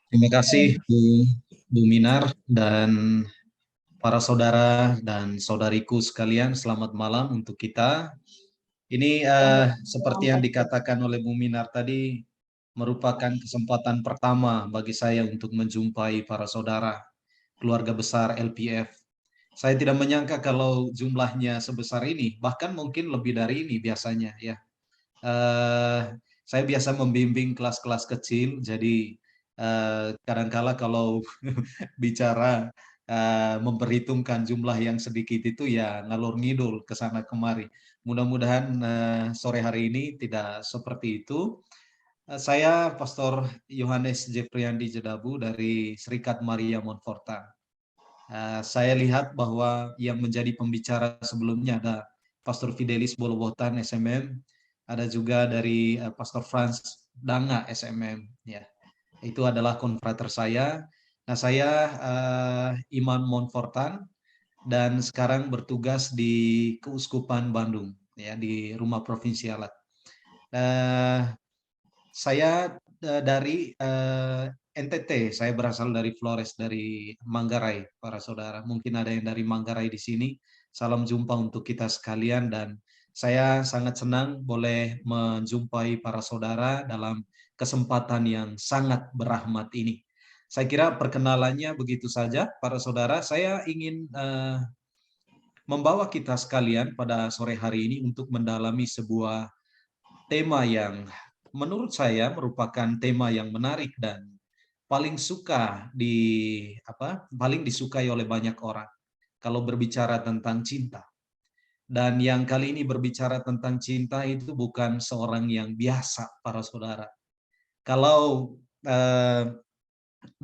Terima kasih Bu Minar dan para saudara dan saudariku sekalian. Selamat malam untuk kita. Ini seperti yang dikatakan oleh Bu Minar tadi, merupakan kesempatan pertama bagi saya untuk menjumpai para saudara keluarga besar LPF. Saya tidak menyangka kalau jumlahnya sebesar ini, bahkan mungkin lebih dari ini biasanya ya. eh, saya biasa membimbing kelas-kelas kecil, jadi kadangkala kalau bicara memperhitungkan jumlah yang sedikit itu ya ngalor ngidul ke sana kemari. Mudah-mudahan sore hari ini tidak seperti itu. Saya Pastor Yohanes Jeffriandi Jedabu dari Serikat Maria Montfortan. Saya lihat bahwa yang menjadi pembicara sebelumnya ada Pastor Fidelis Bolobotan SMM, ada juga dari Pastor Franz Danga SMM. Ya, itu adalah konfrater saya. Nah, saya Imam Montfortan dan sekarang bertugas di Keuskupan Bandung, ya di Rumah Provinsialat. Saya dari NTT, saya berasal dari Flores, dari Manggarai, para saudara. Mungkin ada yang dari Manggarai di sini. Salam jumpa untuk kita sekalian dan saya sangat senang boleh menjumpai para saudara dalam kesempatan yang sangat berahmat ini. Saya kira perkenalannya begitu saja, para saudara. Saya ingin membawa kita sekalian pada sore hari ini untuk mendalami sebuah tema yang menurut saya merupakan tema yang menarik dan paling disukai oleh banyak orang kalau berbicara tentang cinta. Dan yang kali ini berbicara tentang cinta itu bukan seorang yang biasa, para saudara. Kalau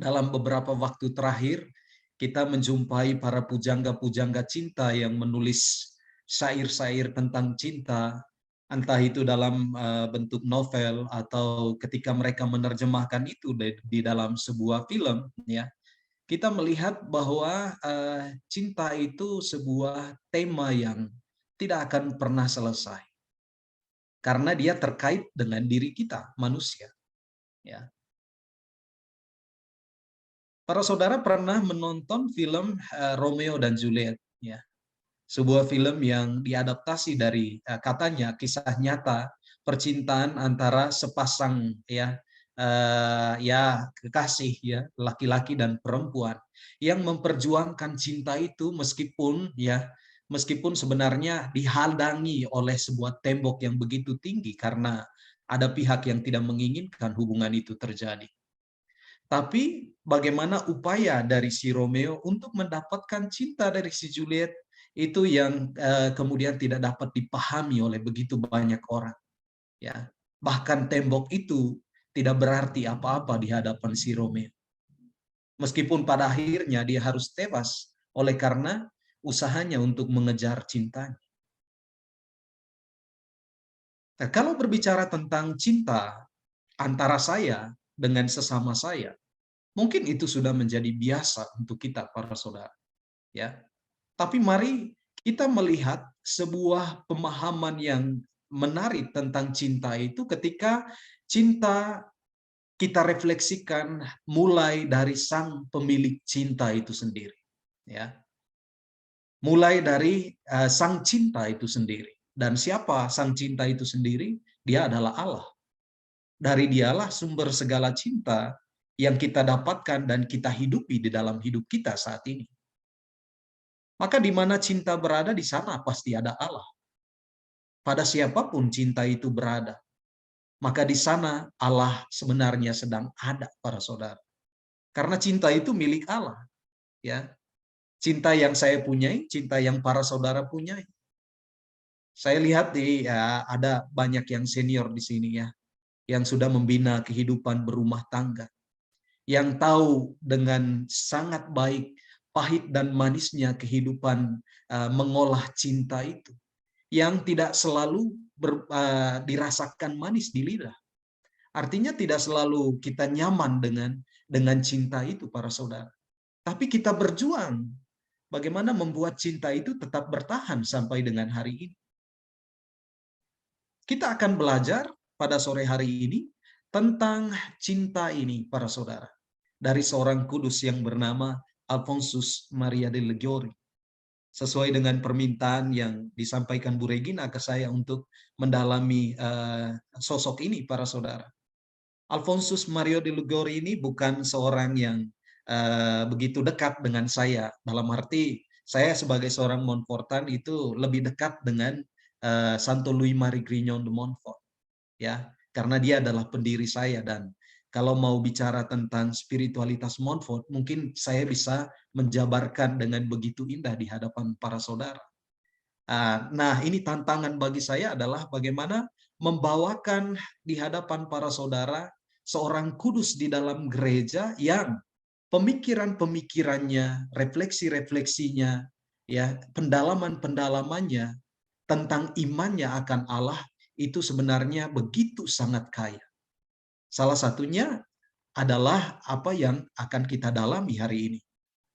dalam beberapa waktu terakhir kita menjumpai para pujangga-pujangga cinta yang menulis syair-syair tentang cinta, entah itu dalam bentuk novel atau ketika mereka menerjemahkan itu di dalam sebuah film, ya. Kita melihat bahwa cinta itu sebuah tema yang tidak akan pernah selesai karena dia terkait dengan diri kita manusia, ya. Para saudara pernah menonton film Romeo dan Juliet, ya. Sebuah film yang diadaptasi dari katanya kisah nyata percintaan antara sepasang ya kekasih ya laki-laki dan perempuan yang memperjuangkan cinta itu meskipun sebenarnya dihalangi oleh sebuah tembok yang begitu tinggi karena ada pihak yang tidak menginginkan hubungan itu terjadi. Tapi bagaimana upaya dari si Romeo untuk mendapatkan cinta dari si Juliet itu yang kemudian tidak dapat dipahami oleh begitu banyak orang. Ya, bahkan tembok itu tidak berarti apa-apa di hadapan si Romeo. Meskipun pada akhirnya dia harus tewas oleh karena usahanya untuk mengejar cintanya. Nah, kalau berbicara tentang cinta antara saya dengan sesama saya, mungkin itu sudah menjadi biasa untuk kita para saudara, ya. Tapi mari kita melihat sebuah pemahaman yang menarik tentang cinta itu ketika cinta kita refleksikan mulai dari sang pemilik cinta itu sendiri, ya. Mulai dari sang cinta itu sendiri. Dan siapa sang cinta itu sendiri? Dia adalah Allah. Dari dialah sumber segala cinta yang kita dapatkan dan kita hidupi di dalam hidup kita saat ini. Maka di mana cinta berada, di sana pasti ada Allah. Pada siapapun cinta itu berada, maka di sana Allah sebenarnya sedang ada, para saudara. Karena cinta itu milik Allah, ya. Cinta yang saya punyai, cinta yang para saudara punyai. Saya lihat ada banyak yang senior di sini ya, yang sudah membina kehidupan berumah tangga, yang tahu dengan sangat baik pahit dan manisnya kehidupan mengolah cinta itu, yang tidak selalu dirasakan manis di lidah. Artinya tidak selalu kita nyaman dengan cinta itu, para saudara. Tapi kita berjuang bagaimana membuat cinta itu tetap bertahan sampai dengan hari ini. Kita akan belajar pada sore hari ini tentang cinta ini, para saudara. dari seorang kudus yang bernama Alfonsus Maria de Liguori. Sesuai dengan permintaan yang disampaikan Bu Regina ke saya untuk mendalami sosok ini, para saudara. Alfonsus Mario de Liguori ini bukan seorang yang begitu dekat dengan saya. Dalam arti, saya sebagai seorang Montfortan itu lebih dekat dengan Santo Louis Marie Grignon de Montfort, ya, karena dia adalah pendiri saya. Dan kalau mau bicara tentang spiritualitas Montfort, mungkin saya bisa menjabarkan dengan begitu indah di hadapan para saudara. Nah, ini tantangan bagi saya adalah bagaimana membawakan di hadapan para saudara seorang kudus di dalam gereja yang pemikiran-pemikirannya, refleksi-refleksinya, ya, pendalaman-pendalamannya tentang imannya akan Allah itu sebenarnya begitu sangat kaya. Salah satunya adalah apa yang akan kita dalami hari ini.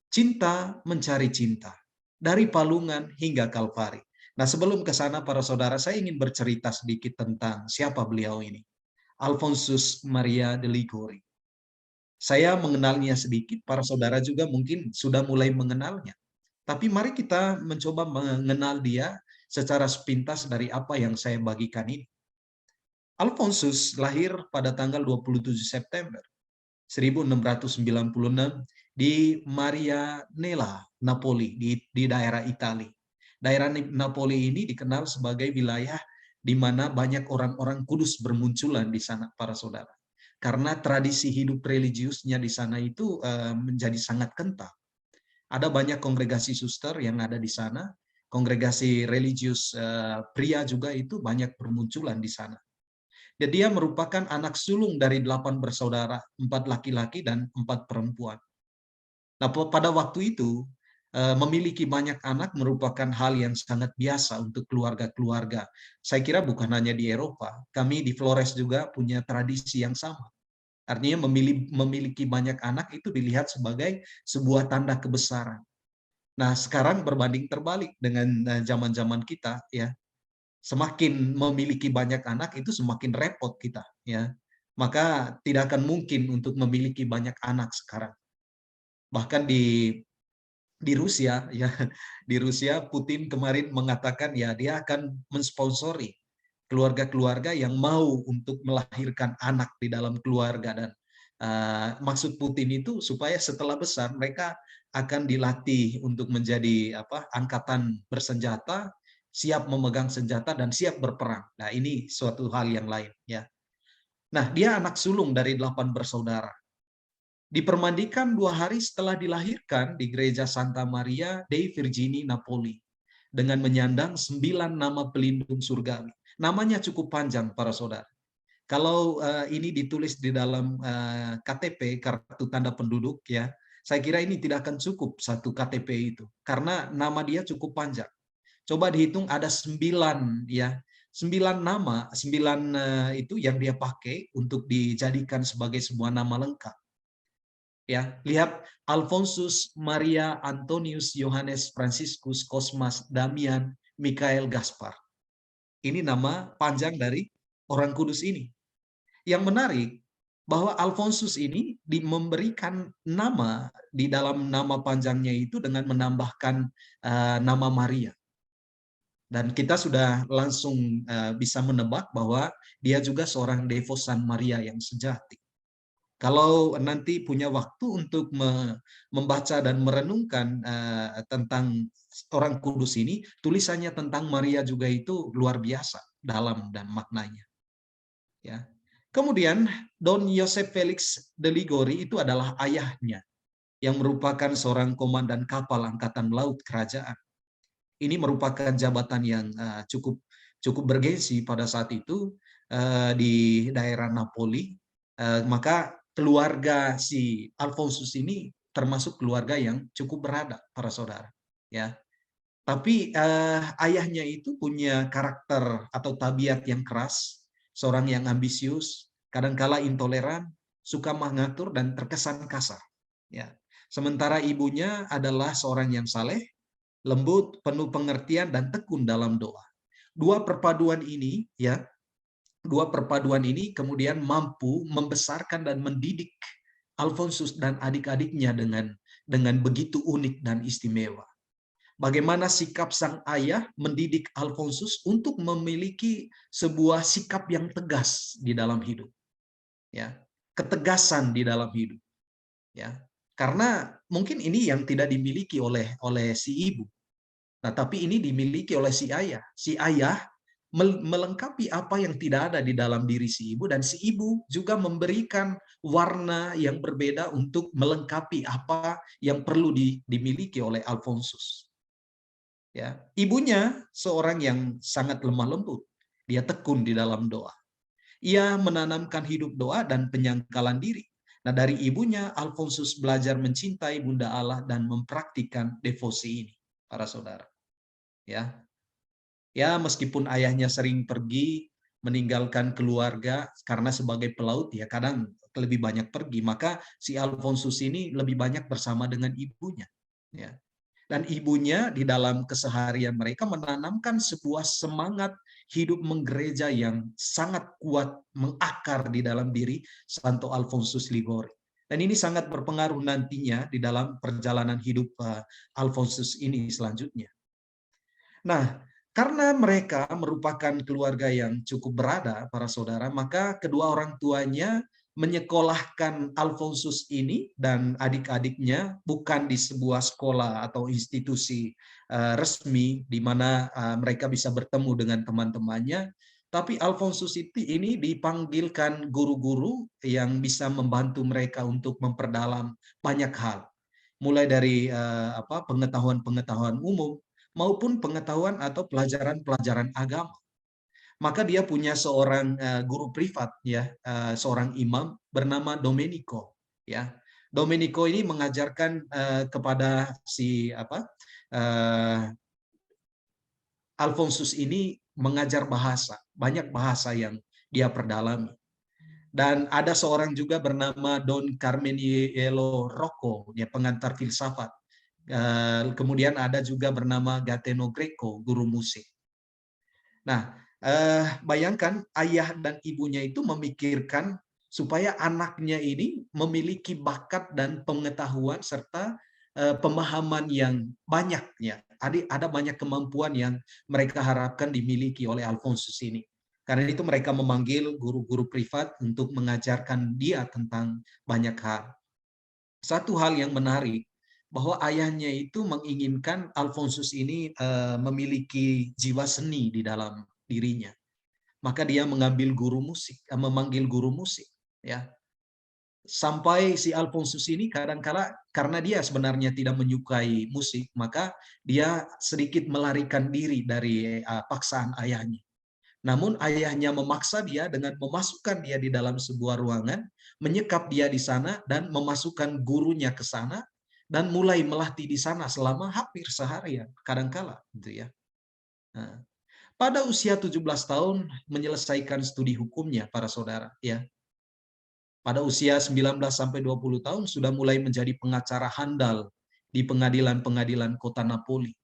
Cinta mencari cinta, dari Palungan hingga Kalvari. Nah, sebelum ke sana para saudara, saya ingin bercerita sedikit tentang siapa beliau ini. Alfonsus Maria de Liguori. Saya mengenalnya sedikit, para saudara juga mungkin sudah mulai mengenalnya. Tapi mari kita mencoba mengenal dia secara sepintas dari apa yang saya bagikan ini. Alfonsus lahir pada tanggal 27 September 1696 di Marianella, Napoli, di daerah Italia. Daerah Napoli ini dikenal sebagai wilayah di mana banyak orang-orang kudus bermunculan di sana, para saudara. Karena tradisi hidup religiusnya di sana itu menjadi sangat kental. Ada banyak kongregasi suster yang ada di sana, kongregasi religius pria juga itu banyak bermunculan di sana. Dan dia merupakan anak sulung dari 8 bersaudara, 4 laki-laki dan 4 perempuan. Nah, pada waktu itu, memiliki banyak anak merupakan hal yang sangat biasa untuk keluarga-keluarga. Saya kira bukan hanya di Eropa, kami di Flores juga punya tradisi yang sama. Artinya memiliki banyak anak itu dilihat sebagai sebuah tanda kebesaran. Nah, sekarang berbanding terbalik dengan zaman-zaman kita, ya. Semakin memiliki banyak anak itu semakin repot kita, ya. Maka tidak akan mungkin untuk memiliki banyak anak sekarang. Bahkan di Rusia, ya, di Rusia Putin kemarin mengatakan ya dia akan mensponsori keluarga-keluarga yang mau untuk melahirkan anak di dalam keluarga. Dan maksud Putin itu supaya setelah besar mereka akan dilatih untuk menjadi angkatan bersenjata, siap memegang senjata dan siap berperang. Nah, ini suatu hal yang lain, ya. Nah, dia anak sulung dari 8 bersaudara. Dipermandikan 2 hari setelah dilahirkan di gereja Santa Maria dei Vergini Napoli dengan menyandang 9 nama pelindung surgawi. Namanya cukup panjang, para saudara. Kalau ini ditulis di dalam KTP, kartu tanda penduduk, ya, saya kira ini tidak akan cukup satu KTP itu, karena nama dia cukup panjang. Coba dihitung ada 9, ya, 9 nama, 9 itu yang dia pakai untuk dijadikan sebagai sebuah nama lengkap. Ya, lihat Alfonsus Maria Antonius Johannes Franciscus Cosmas Damian Michael Gaspar. Ini nama panjang dari orang kudus ini. Yang menarik bahwa Alfonsus ini memberikan nama di dalam nama panjangnya itu dengan menambahkan nama Maria. Dan kita sudah langsung bisa menebak bahwa dia juga seorang devosan Maria yang sejati. Kalau nanti punya waktu untuk membaca dan merenungkan tentang orang kudus ini, tulisannya tentang Maria juga itu luar biasa dalam dan maknanya. Ya. Kemudian Don Joseph Felix de Liguori itu adalah ayahnya yang merupakan seorang komandan kapal angkatan laut kerajaan. Ini merupakan jabatan yang cukup bergengsi pada saat itu di daerah Napoli. Maka keluarga si Alfonsus ini termasuk keluarga yang cukup berada, para saudara. Ya. Tapi ayahnya itu punya karakter atau tabiat yang keras, seorang yang ambisius, kadangkala intoleran, suka mengatur dan terkesan kasar. Ya. Sementara ibunya adalah seorang yang saleh, lembut, penuh pengertian dan tekun dalam doa. Dua perpaduan ini, kemudian mampu membesarkan dan mendidik Alfonsus dan adik-adiknya dengan begitu unik dan istimewa. Bagaimana sikap sang ayah mendidik Alfonsus untuk memiliki sebuah sikap yang tegas di dalam hidup, ya, ketegasan di dalam hidup, ya. Karena mungkin ini yang tidak dimiliki oleh si ibu. Nah, tapi ini dimiliki oleh si ayah. Si ayah melengkapi apa yang tidak ada di dalam diri si ibu, dan si ibu juga memberikan warna yang berbeda untuk melengkapi apa yang perlu dimiliki oleh Alfonsus. Ya, ibunya seorang yang sangat lemah lembut. Dia tekun di dalam doa. Ia menanamkan hidup doa dan penyangkalan diri. Nah, dari ibunya Alfonsus belajar mencintai Bunda Allah dan mempraktikkan devosi ini, para saudara. Ya, ya, meskipun ayahnya sering pergi meninggalkan keluarga karena sebagai pelaut, ya kadang lebih banyak pergi, maka si Alfonsus ini lebih banyak bersama dengan ibunya. Ya. Dan ibunya di dalam keseharian mereka menanamkan sebuah semangat hidup menggereja yang sangat kuat mengakar di dalam diri Santo Alfonsus Liguori. Dan ini sangat berpengaruh nantinya di dalam perjalanan hidup Alfonsus ini selanjutnya. Nah, karena mereka merupakan keluarga yang cukup berada, para saudara, maka kedua orang tuanya menyekolahkan Alfonsus ini dan adik-adiknya bukan di sebuah sekolah atau institusi resmi di mana mereka bisa bertemu dengan teman-temannya, tapi Alfonsus ini dipanggilkan guru-guru yang bisa membantu mereka untuk memperdalam banyak hal, mulai dari pengetahuan-pengetahuan umum maupun pengetahuan atau pelajaran-pelajaran agama. Maka dia punya seorang guru privat, ya, seorang imam bernama Domenico, ya. Domenico ini mengajarkan kepada si Alfonsus ini mengajar bahasa, banyak bahasa yang dia perdalami. Dan ada seorang juga bernama Don Carmeniello Rocco, dia pengantar filsafat. Kemudian ada juga bernama Gateno Greco, guru musik. Nah, bayangkan ayah dan ibunya itu memikirkan supaya anaknya ini memiliki bakat dan pengetahuan serta pemahaman yang banyak, ya. Ada banyak kemampuan yang mereka harapkan dimiliki oleh Alfonsus ini. Karena itu mereka memanggil guru-guru privat untuk mengajarkan dia tentang banyak hal. Satu hal yang menarik, bahwa ayahnya itu menginginkan Alfonsus ini memiliki jiwa seni di dalam dirinya. Maka dia memanggil guru musik, ya. Sampai si Alfonsus ini kadangkala karena dia sebenarnya tidak menyukai musik, maka dia sedikit melarikan diri dari paksaan ayahnya. Namun ayahnya memaksa dia dengan memasukkan dia di dalam sebuah ruangan, menyekap dia di sana dan memasukkan gurunya ke sana dan mulai melatih di sana selama hampir seharian, kadangkala gitu ya. Nah, pada usia 17 tahun menyelesaikan studi hukumnya, para saudara, ya. Pada usia 19 sampai 20 tahun sudah mulai menjadi pengacara handal di pengadilan-pengadilan kota Napoli.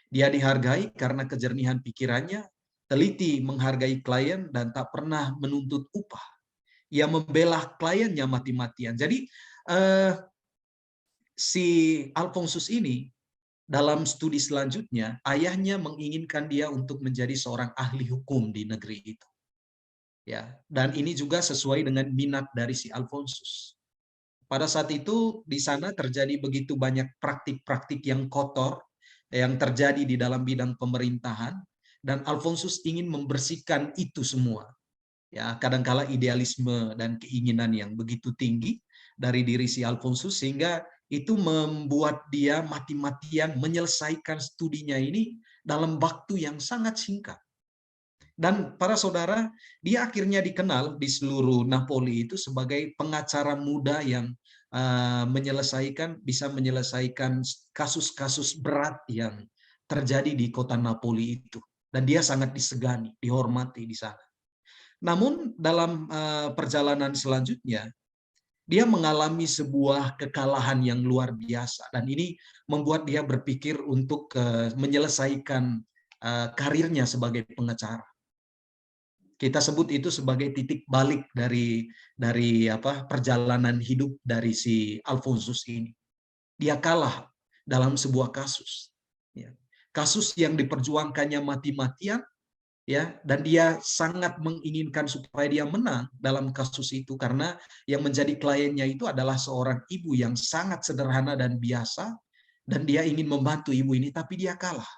Dia dihargai karena kejernihan pikirannya, teliti menghargai klien, dan tak pernah menuntut upah. Ia membela kliennya mati-matian. Jadi si Alfonsus ini dalam studi selanjutnya, ayahnya menginginkan dia untuk menjadi seorang ahli hukum di negeri itu. Ya, dan ini juga sesuai dengan minat dari si Alfonsus. Pada saat itu di sana terjadi begitu banyak praktik-praktik yang kotor yang terjadi di dalam bidang pemerintahan, dan Alfonsus ingin membersihkan itu semua. Ya, kadangkala idealisme dan keinginan yang begitu tinggi dari diri si Alfonsus sehingga itu membuat dia mati-matian menyelesaikan studinya ini dalam waktu yang sangat singkat. Dan para saudara, dia akhirnya dikenal di seluruh Napoli itu sebagai pengacara muda yang bisa menyelesaikan kasus-kasus berat yang terjadi di kota Napoli itu. Dan dia sangat disegani, dihormati di sana. Namun dalam perjalanan selanjutnya, dia mengalami sebuah kekalahan yang luar biasa. Dan ini membuat dia berpikir untuk menyelesaikan karirnya sebagai pengacara. Kita sebut itu sebagai titik balik dari perjalanan hidup dari si Alfonsus ini. Dia kalah dalam sebuah kasus. Ya. Kasus yang diperjuangkannya mati-matian, ya, dan dia sangat menginginkan supaya dia menang dalam kasus itu karena yang menjadi kliennya itu adalah seorang ibu yang sangat sederhana dan biasa, dan dia ingin membantu ibu ini tapi dia kalah,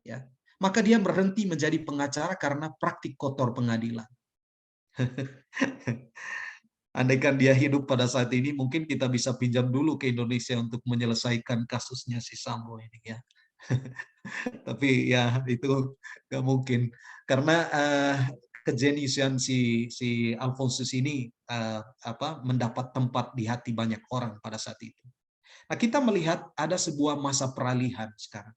ya. Maka dia berhenti menjadi pengacara karena praktik kotor pengadilan. Andaikan dia hidup pada saat ini, mungkin kita bisa pinjam dulu ke Indonesia untuk menyelesaikan kasusnya si Sambo ini, ya. Tapi ya itu nggak mungkin karena kejeniusan si Alfonsus ini mendapat tempat di hati banyak orang pada saat itu. Nah, kita melihat ada sebuah masa peralihan sekarang.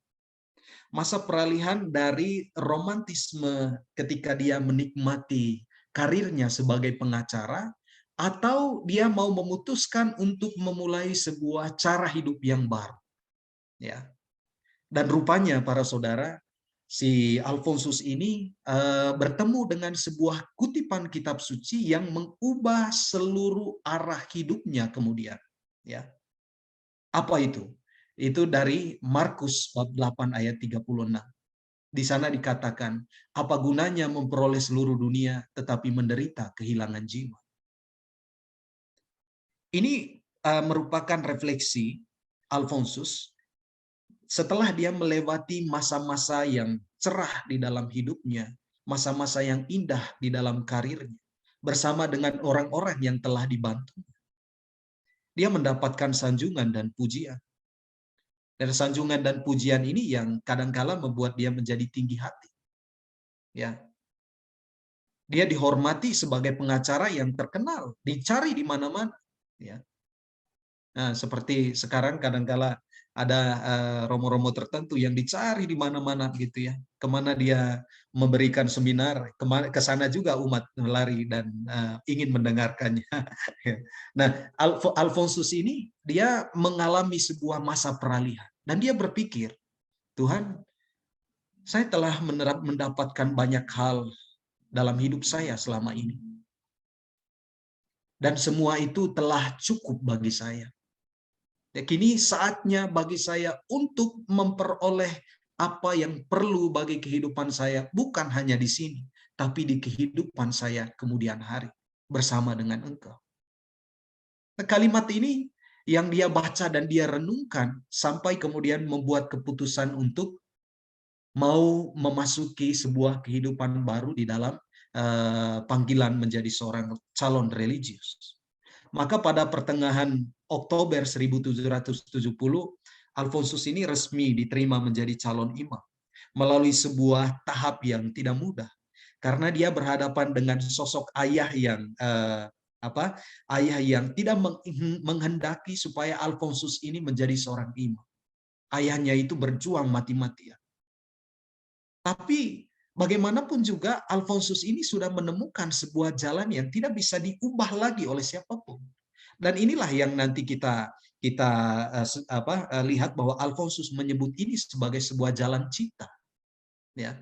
Masa peralihan dari romantisme ketika dia menikmati karirnya sebagai pengacara, atau dia mau memutuskan untuk memulai sebuah cara hidup yang baru. Ya. Dan rupanya para saudara, si Alfonsus ini bertemu dengan sebuah kutipan kitab suci yang mengubah seluruh arah hidupnya kemudian. Ya. Apa itu? Itu dari Markus bab 8 ayat 36. Di sana dikatakan, apa gunanya memperoleh seluruh dunia tetapi menderita kehilangan jiwa. Ini merupakan refleksi Alfonsus setelah dia melewati masa-masa yang cerah di dalam hidupnya, masa-masa yang indah di dalam karirnya, bersama dengan orang-orang yang telah dibantu. Dia mendapatkan sanjungan dan pujian. Dan sanjungan dan pujian ini yang kadangkala membuat dia menjadi tinggi hati. Ya. Dia dihormati sebagai pengacara yang terkenal, dicari di mana-mana. Ya. Nah, seperti sekarang kadangkala ada romo-romo tertentu yang dicari di mana-mana gitu ya. Kemana dia memberikan seminar, ke sana juga umat lari dan ingin mendengarkannya. Nah, Alfonsus ini dia mengalami sebuah masa peralihan dan dia berpikir, Tuhan, saya telah mendapatkan banyak hal dalam hidup saya selama ini. Dan semua itu telah cukup bagi saya. Ya, kini saatnya bagi saya untuk memperoleh apa yang perlu bagi kehidupan saya, bukan hanya di sini, tapi di kehidupan saya kemudian hari bersama dengan Engkau. Nah, kalimat ini yang dia baca dan dia renungkan sampai kemudian membuat keputusan untuk mau memasuki sebuah kehidupan baru di dalam panggilan menjadi seorang calon religius. Maka pada pertengahan Oktober 1770, Alfonsus ini resmi diterima menjadi calon imam melalui sebuah tahap yang tidak mudah, karena dia berhadapan dengan sosok ayah yang ayah yang tidak menghendaki supaya Alfonsus ini menjadi seorang imam. Ayahnya itu berjuang mati-matian. Tapi bagaimanapun juga Alfonsus ini sudah menemukan sebuah jalan yang tidak bisa diubah lagi oleh siapapun. Dan inilah yang nanti kita lihat bahwa Alfonsus menyebut ini sebagai sebuah jalan cinta. Ya.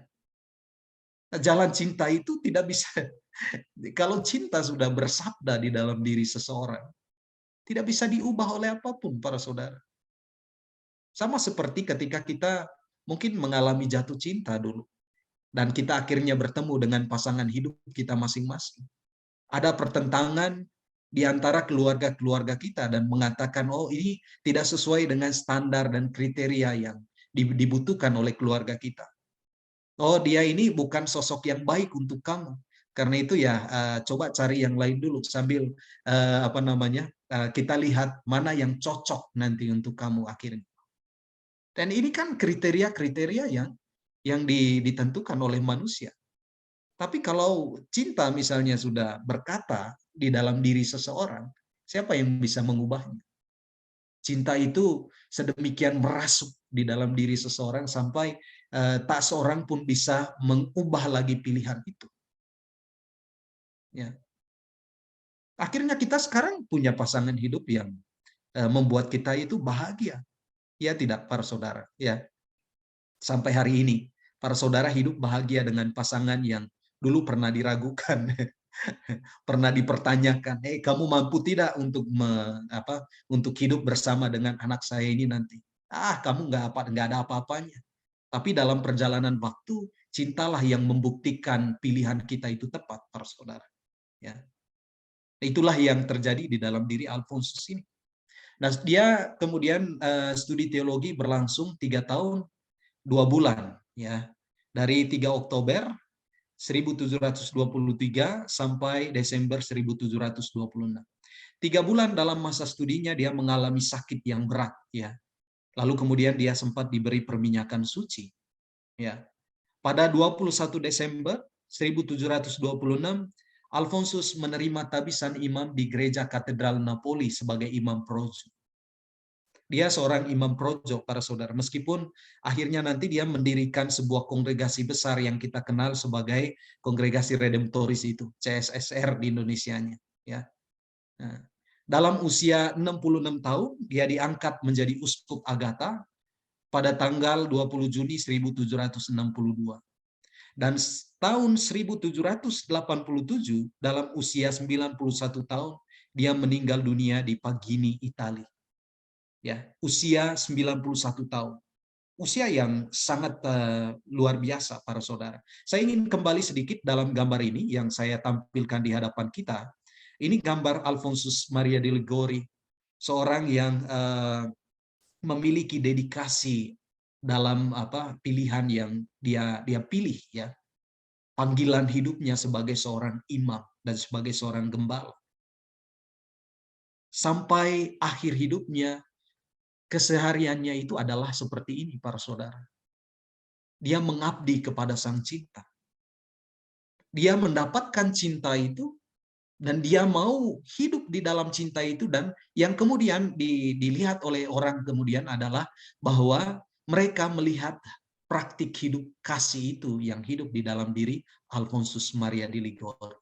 Jalan cinta itu tidak bisa kalau cinta sudah bersabda di dalam diri seseorang, tidak bisa diubah oleh apapun para saudara. Sama seperti ketika kita mungkin mengalami jatuh cinta dulu. Dan kita akhirnya bertemu dengan pasangan hidup kita masing-masing. Ada pertentangan di antara keluarga-keluarga kita dan mengatakan, oh ini tidak sesuai dengan standar dan kriteria yang dibutuhkan oleh keluarga kita. Oh dia ini bukan sosok yang baik untuk kamu. Karena itu ya coba cari yang lain dulu sambil kita lihat mana yang cocok nanti untuk kamu akhirnya. Dan ini kan kriteria-kriteria yang ditentukan oleh manusia. Tapi kalau cinta misalnya sudah berkata di dalam diri seseorang, siapa yang bisa mengubahnya? Cinta itu sedemikian merasuk di dalam diri seseorang sampai tak seorang pun bisa mengubah lagi pilihan itu. Ya. Akhirnya kita sekarang punya pasangan hidup yang membuat kita itu bahagia. Ya tidak para saudara, ya. Sampai hari ini para saudara hidup bahagia dengan pasangan yang dulu pernah diragukan, pernah dipertanyakan, kamu mampu tidak untuk untuk hidup bersama dengan anak saya ini nanti? Ah, kamu nggak ada apa-apanya. Tapi dalam perjalanan waktu, cintalah yang membuktikan pilihan kita itu tepat, para saudara. Ya, itulah yang terjadi di dalam diri Alfonsus ini. Nah, dia kemudian studi teologi berlangsung 3 tahun 2 bulan, ya, dari 3 Oktober 1723 sampai Desember 1726. 3 bulan dalam masa studinya dia mengalami sakit yang berat, ya. Lalu kemudian dia sempat diberi perminyakan suci, ya. Pada 21 Desember 1726, Alfonsus menerima tabisan imam di gereja Katedral Napoli sebagai imam projo. Dia seorang imam projo, para saudara. Meskipun akhirnya nanti dia mendirikan sebuah kongregasi besar yang kita kenal sebagai Kongregasi Redemptoris itu, CSSR di Indonesianya. Ya. Nah, dalam usia 66 tahun, dia diangkat menjadi uskup Agatha pada tanggal 20 Juni 1762. Dan tahun 1787, dalam usia 91 tahun, dia meninggal dunia di Pagini, Italia. Ya, usia 91 tahun. Usia yang sangat luar biasa, para saudara. Saya ingin kembali sedikit dalam gambar ini yang saya tampilkan di hadapan kita. Ini gambar Alfonsus Maria de Liguori, seorang yang memiliki dedikasi dalam pilihan yang dia pilih, ya. Panggilan hidupnya sebagai seorang imam dan sebagai seorang gembala. Sampai akhir hidupnya, kesehariannya itu adalah seperti ini, para saudara. Dia mengabdi kepada Sang Cinta. Dia mendapatkan cinta itu, dan dia mau hidup di dalam cinta itu, dan yang kemudian dilihat oleh orang kemudian adalah bahwa mereka melihat praktik hidup kasih itu yang hidup di dalam diri Alfonsus Maria de Liguori.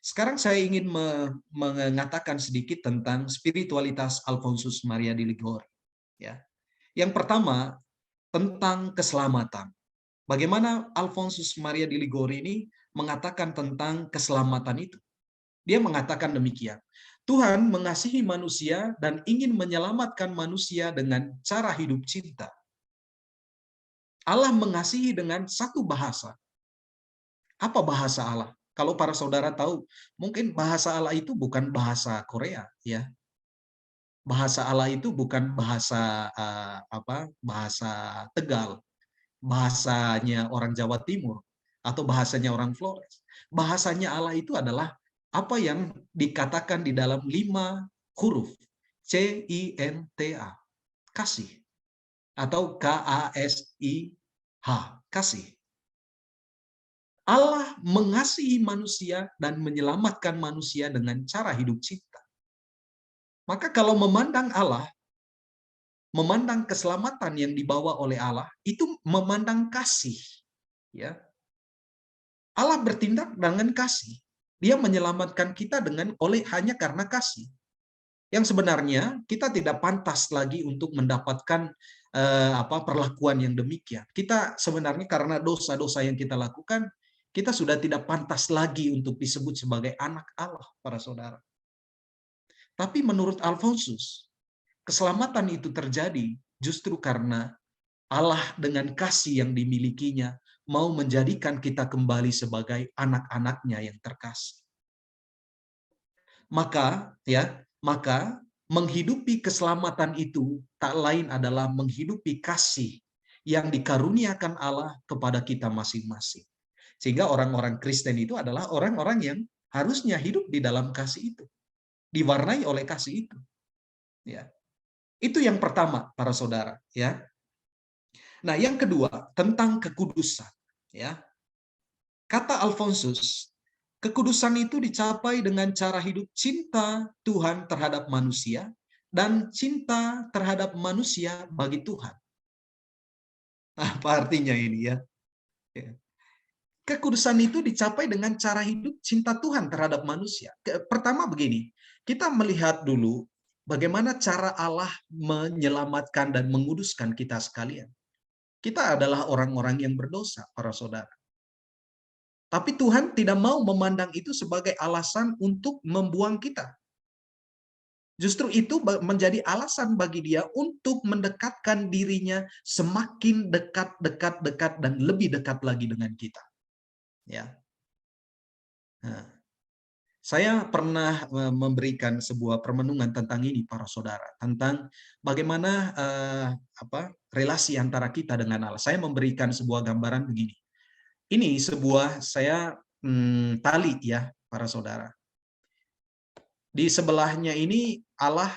Sekarang saya ingin mengatakan sedikit tentang spiritualitas Alfonsus Maria de Liguori. Ya. Yang pertama, tentang keselamatan. Bagaimana Alfonsus Maria de Liguori ini mengatakan tentang keselamatan itu. Dia mengatakan demikian, Tuhan mengasihi manusia dan ingin menyelamatkan manusia dengan cara hidup cinta. Allah mengasihi dengan satu bahasa. Apa bahasa Allah? Kalau para saudara tahu, mungkin bahasa Allah itu bukan bahasa Korea, ya. Bahasa Allah itu bukan bahasa bahasa Tegal, bahasanya orang Jawa Timur, atau bahasanya orang Flores. Bahasanya Allah itu adalah apa yang dikatakan di dalam 5 huruf, CINTA, kasih, atau KASIH, kasih. Allah mengasihi manusia dan menyelamatkan manusia dengan cara hidup cinta. Maka kalau memandang Allah, memandang keselamatan yang dibawa oleh Allah, itu memandang kasih. Ya. Allah bertindak dengan kasih. Dia menyelamatkan kita hanya karena kasih. Yang sebenarnya kita tidak pantas lagi untuk mendapatkan perlakuan yang demikian. Kita sebenarnya karena dosa-dosa yang kita lakukan, kita sudah tidak pantas lagi untuk disebut sebagai anak Allah, para saudara. Tapi menurut Alfonsus, keselamatan itu terjadi justru karena Allah dengan kasih yang dimilikinya mau menjadikan kita kembali sebagai anak-anaknya yang terkasih. Maka menghidupi keselamatan itu tak lain adalah menghidupi kasih yang dikaruniakan Allah kepada kita masing-masing. Sehingga orang-orang Kristen itu adalah orang-orang yang harusnya hidup di dalam kasih itu, diwarnai oleh kasih itu. Ya. Itu yang pertama, para saudara, ya. Nah, yang kedua tentang kekudusan, ya. Kata Alfonsus, kekudusan itu dicapai dengan cara hidup cinta Tuhan terhadap manusia dan cinta terhadap manusia bagi Tuhan. Apa artinya ini, ya? Kekudusan itu dicapai dengan cara hidup cinta Tuhan terhadap manusia. Pertama begini, kita melihat dulu bagaimana cara Allah menyelamatkan dan menguduskan kita sekalian. Kita adalah orang-orang yang berdosa, para saudara. Tapi Tuhan tidak mau memandang itu sebagai alasan untuk membuang kita. Justru itu menjadi alasan bagi dia untuk mendekatkan dirinya semakin dekat, dekat, dekat, dan lebih dekat lagi dengan kita. Ya. Nah, saya pernah memberikan sebuah permenungan tentang ini, para saudara, tentang bagaimana relasi antara kita dengan Allah. Saya memberikan sebuah gambaran begini. Ini sebuah tali ya, para saudara. Di sebelahnya ini Allah,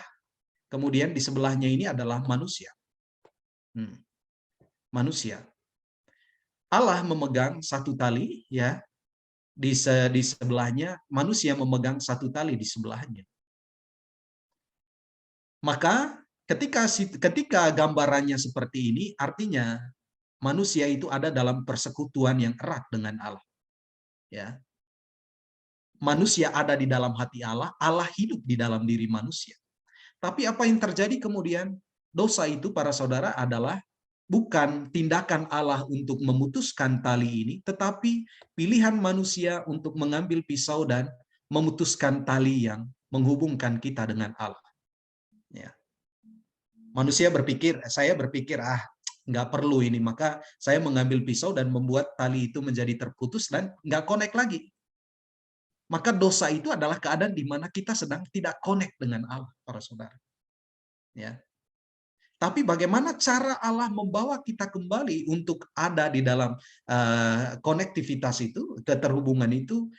kemudian di sebelahnya ini adalah manusia. Manusia. Allah memegang satu tali, ya, di sebelahnya, manusia memegang satu tali di sebelahnya. Maka ketika gambarannya seperti ini, artinya manusia itu ada dalam persekutuan yang erat dengan Allah. Ya. Manusia ada di dalam hati Allah, Allah hidup di dalam diri manusia. Tapi apa yang terjadi kemudian? Dosa itu, para saudara, adalah bukan tindakan Allah untuk memutuskan tali ini, tetapi pilihan manusia untuk mengambil pisau dan memutuskan tali yang menghubungkan kita dengan Allah. Ya. Saya berpikir, nggak perlu ini, maka saya mengambil pisau dan membuat tali itu menjadi terputus dan nggak connect lagi. Maka dosa itu adalah keadaan di mana kita sedang tidak connect dengan Allah, para saudara. Ya. Tapi bagaimana cara Allah membawa kita kembali untuk ada di dalam konektivitas itu, keterhubungan itu,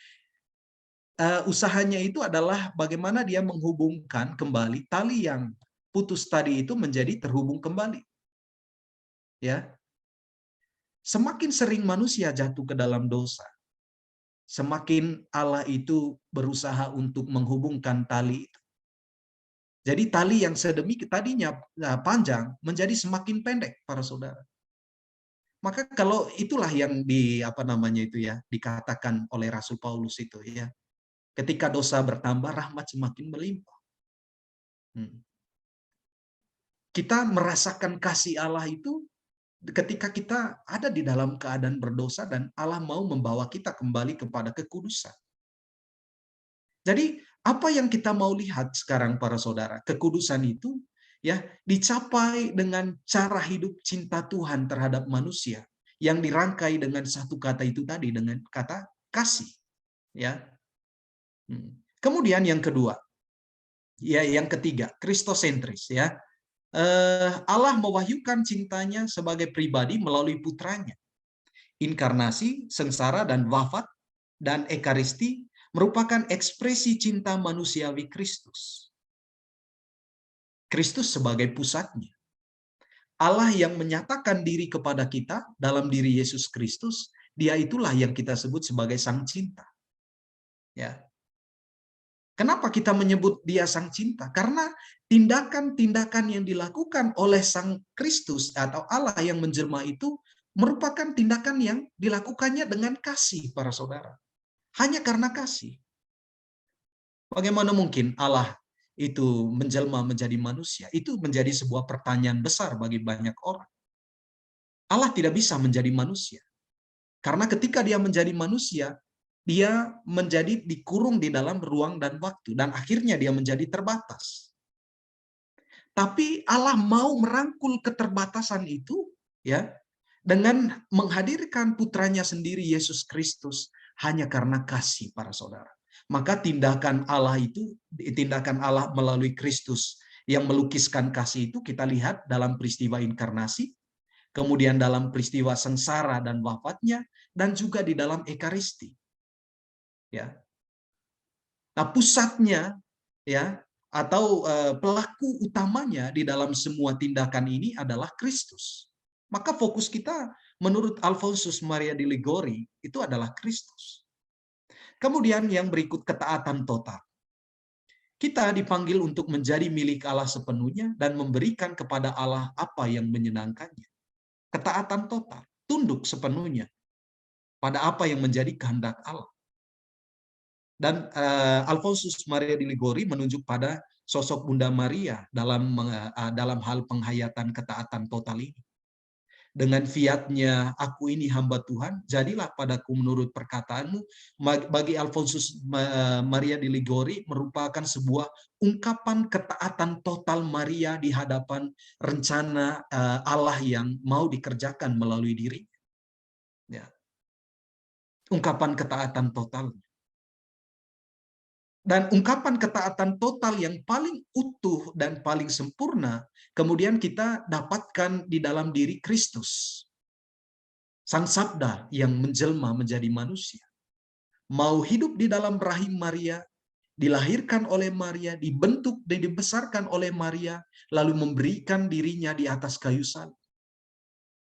usahanya itu adalah bagaimana dia menghubungkan kembali tali yang putus tadi itu menjadi terhubung kembali. Ya. Semakin sering manusia jatuh ke dalam dosa, semakin Allah itu berusaha untuk menghubungkan tali itu. Jadi tali yang tadinya panjang menjadi semakin pendek, para saudara. Maka kalau itulah yang dikatakan oleh Rasul Paulus itu, ya. Ketika dosa bertambah, rahmat semakin melimpah. Kita merasakan kasih Allah itu ketika kita ada di dalam keadaan berdosa dan Allah mau membawa kita kembali kepada kekudusan. Jadi apa yang kita mau lihat sekarang, para saudara, kekudusan itu ya dicapai dengan cara hidup cinta Tuhan terhadap manusia yang dirangkai dengan satu kata itu tadi, dengan kata kasih. Ya. Kemudian yang kedua, ya, yang ketiga, kristosentris, ya. Allah mewahyukan cintanya sebagai pribadi melalui putranya. Inkarnasi, sengsara, dan wafat, dan ekaristi merupakan ekspresi cinta manusiawi Kristus. Kristus sebagai pusatnya. Allah yang menyatakan diri kepada kita dalam diri Yesus Kristus, dia itulah yang kita sebut sebagai sang cinta. Ya. Kenapa kita menyebut dia sang cinta? Karena tindakan-tindakan yang dilakukan oleh sang Kristus atau Allah yang menjelma itu merupakan tindakan yang dilakukannya dengan kasih, para saudara. Hanya karena kasih. Bagaimana mungkin Allah itu menjelma menjadi manusia? Itu menjadi sebuah pertanyaan besar bagi banyak orang. Allah tidak bisa menjadi manusia. Karena ketika dia menjadi manusia, dia menjadi dikurung di dalam ruang dan waktu. Dan akhirnya dia menjadi terbatas. Tapi Allah mau merangkul keterbatasan itu, ya, dengan menghadirkan putranya sendiri, Yesus Kristus, hanya karena kasih, para saudara. Maka tindakan Allah itu, tindakan Allah melalui Kristus yang melukiskan kasih itu kita lihat dalam peristiwa inkarnasi, kemudian dalam peristiwa sengsara dan wafatnya, dan juga di dalam ekaristi. Ya. Nah, pusatnya, ya, atau pelaku utamanya di dalam semua tindakan ini adalah Kristus. Maka fokus kita menurut Alfonsus Maria di Ligori itu adalah Kristus. Kemudian yang berikut, ketaatan total. Kita dipanggil untuk menjadi milik Allah sepenuhnya dan memberikan kepada Allah apa yang menyenangkannya. Ketaatan total, tunduk sepenuhnya pada apa yang menjadi kehendak Allah. Dan Alfonsus Maria di Ligori menunjuk pada sosok Bunda Maria dalam hal penghayatan ketaatan total ini. dengan fiat-Nya, aku ini hamba Tuhan, jadilah padaku menurut perkataanmu. Bagi Alfonsus Maria di Liguori merupakan sebuah ungkapan ketaatan total Maria di hadapan rencana Allah yang mau dikerjakan melalui diri. Ya. Ungkapan ketaatan total. Dan ungkapan ketaatan total yang paling utuh dan paling sempurna, kemudian kita dapatkan di dalam diri Kristus. Sang Sabda yang menjelma menjadi manusia. Mau hidup di dalam rahim Maria, dilahirkan oleh Maria, dibentuk dan dibesarkan oleh Maria, lalu memberikan dirinya di atas kayu salib.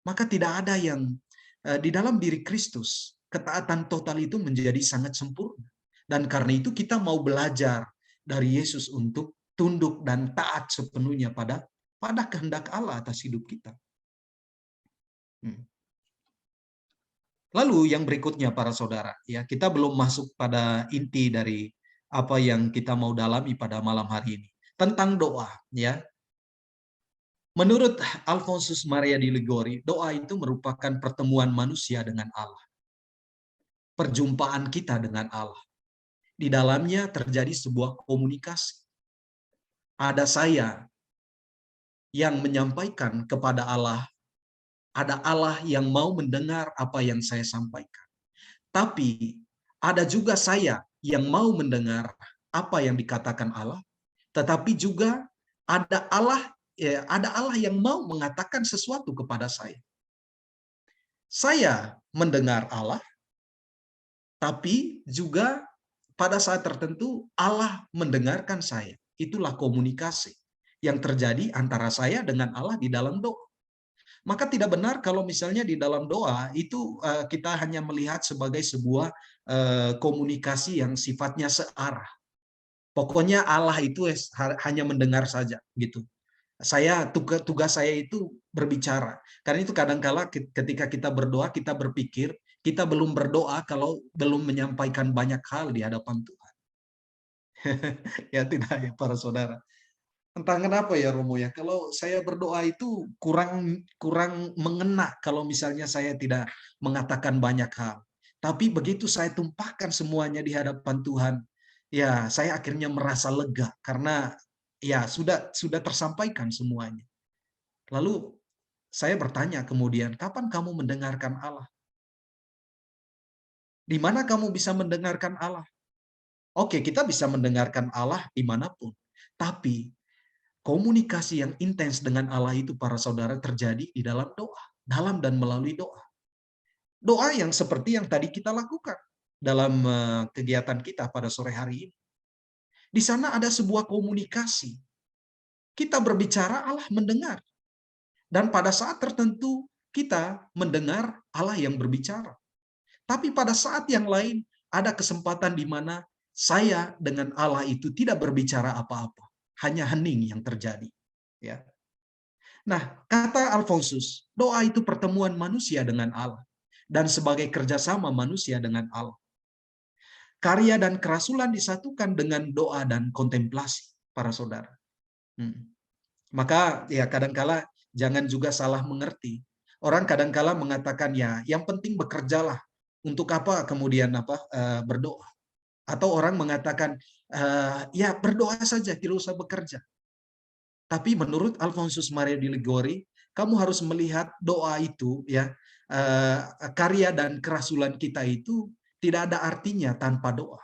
Maka tidak ada yang di dalam diri Kristus, ketaatan total itu menjadi sangat sempurna. Dan karena itu kita mau belajar dari Yesus untuk tunduk dan taat sepenuhnya pada kehendak Allah atas hidup kita. Lalu yang berikutnya para saudara, ya kita belum masuk pada inti dari apa yang kita mau dalami pada malam hari ini tentang doa, ya. Menurut Alfonsus Maria di Liguori, doa itu merupakan pertemuan manusia dengan Allah. Perjumpaan kita dengan Allah. Di dalamnya terjadi sebuah komunikasi. Ada saya yang menyampaikan kepada Allah, ada Allah yang mau mendengar apa yang saya sampaikan. Tapi ada juga saya yang mau mendengar apa yang dikatakan Allah, tetapi juga ada Allah yang mau mengatakan sesuatu kepada saya. Saya mendengar Allah, tapi juga pada saat tertentu Allah mendengarkan saya. Itulah komunikasi yang terjadi antara saya dengan Allah di dalam doa. Maka tidak benar kalau misalnya di dalam doa itu kita hanya melihat sebagai sebuah komunikasi yang sifatnya searah. Pokoknya Allah itu hanya mendengar saja gitu. Tugas saya itu berbicara. Karena itu kadangkala ketika kita berdoa, kita berpikir kita belum berdoa kalau belum menyampaikan banyak hal di hadapan Tuhan. Ya tidak ya para saudara. Entah kenapa ya Romo ya, kalau saya berdoa itu kurang mengena kalau misalnya saya tidak mengatakan banyak hal. Tapi begitu saya tumpahkan semuanya di hadapan Tuhan, ya saya akhirnya merasa lega karena ya sudah tersampaikan semuanya. Lalu saya bertanya kemudian, kapan kamu mendengarkan Allah? Di mana kamu bisa mendengarkan Allah? Oke, kita bisa mendengarkan Allah dimanapun. Tapi komunikasi yang intens dengan Allah itu para saudara terjadi di dalam doa. Dalam dan melalui doa. Doa yang seperti yang tadi kita lakukan dalam kegiatan kita pada sore hari ini. Di sana ada sebuah komunikasi. Kita berbicara, Allah mendengar. Dan pada saat tertentu kita mendengar Allah yang berbicara. Tapi pada saat yang lain ada kesempatan di mana saya dengan Allah itu tidak berbicara apa-apa, hanya hening yang terjadi. Ya. Nah, kata Alfonsus, doa itu pertemuan manusia dengan Allah dan sebagai kerjasama manusia dengan Allah. Karya dan kerasulan disatukan dengan doa dan kontemplasi, para saudara. Maka ya kadangkala jangan juga salah mengerti. Orang kadangkala mengatakan ya, yang penting bekerjalah. Untuk apa kemudian berdoa? Atau orang mengatakan ya berdoa saja, tidak usah bekerja. Tapi menurut Alfonsus Maria di Liguori, kamu harus melihat doa itu ya, karya dan kerasulan kita itu tidak ada artinya tanpa doa.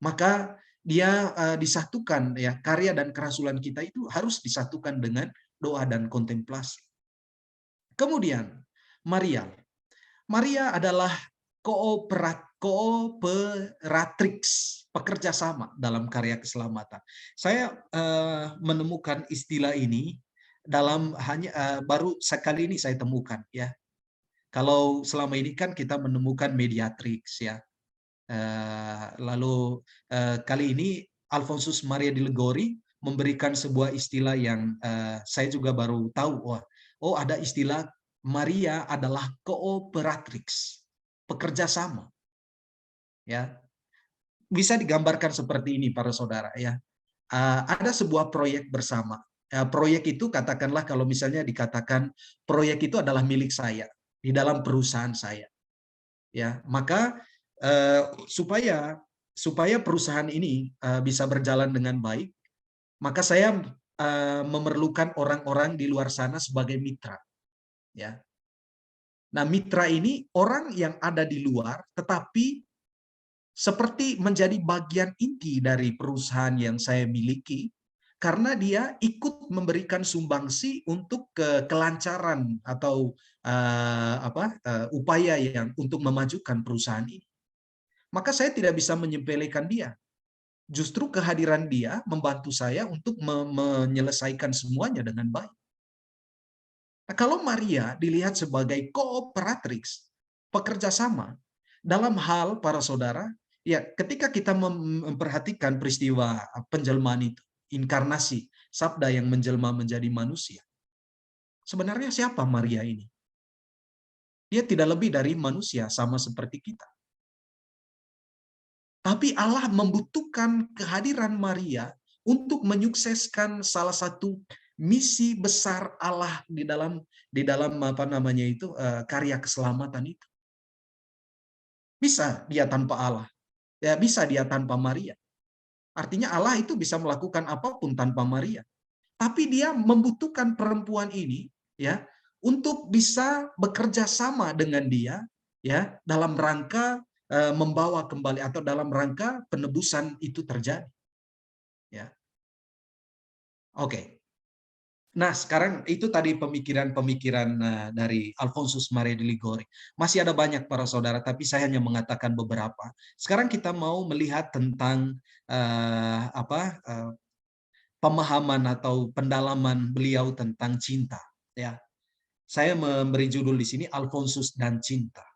Maka dia disatukan ya, karya dan kerasulan kita itu harus disatukan dengan doa dan kontemplasi. Kemudian Maria adalah kooperatrix, pekerja sama dalam karya keselamatan. Saya menemukan istilah ini baru sekali ini saya temukan ya. Kalau selama ini kan kita menemukan mediatrix ya. Lalu kali ini Alfonsus Maria di Liguori memberikan sebuah istilah yang saya juga baru tahu. Oh ada istilah Maria adalah kooperatrix, pekerja sama. Ya, bisa digambarkan seperti ini para saudara ya. Ada sebuah proyek bersama. proyek itu katakanlah kalau misalnya dikatakan proyek itu adalah milik saya di dalam perusahaan saya, ya. Maka supaya supaya perusahaan ini bisa berjalan dengan baik, maka saya memerlukan orang-orang di luar sana sebagai mitra, ya. Nah, mitra ini orang yang ada di luar, tetapi seperti menjadi bagian inti dari perusahaan yang saya miliki, karena dia ikut memberikan sumbangsi untuk kelancaran atau upaya yang untuk memajukan perusahaan ini. Maka saya tidak bisa menyepelekan dia. Justru kehadiran dia membantu saya untuk menyelesaikan semuanya dengan baik. Nah, kalau Maria dilihat sebagai kooperatrix, pekerja sama, dalam hal para saudara, ya ketika kita memperhatikan peristiwa penjelmaan itu, inkarnasi, sabda yang menjelma menjadi manusia, sebenarnya siapa Maria ini? Dia tidak lebih dari manusia, sama seperti kita. Tapi Allah membutuhkan kehadiran Maria untuk menyukseskan salah satu misi besar Allah di dalam apa namanya itu karya keselamatan itu. Bisa dia tanpa Allah, ya bisa dia tanpa Maria. Artinya Allah itu bisa melakukan apapun tanpa Maria. Tapi dia membutuhkan perempuan ini ya untuk bisa bekerja sama dengan dia ya dalam rangka membawa kembali atau dalam rangka penebusan itu terjadi ya. Oke. Nah, sekarang itu tadi pemikiran-pemikiran dari Alfonsus Maria de Ligori. Masih ada banyak para saudara, tapi saya hanya mengatakan beberapa. Sekarang kita mau melihat tentang pemahaman atau pendalaman beliau tentang cinta. Ya, saya memberi judul di sini Alfonsus dan Cinta.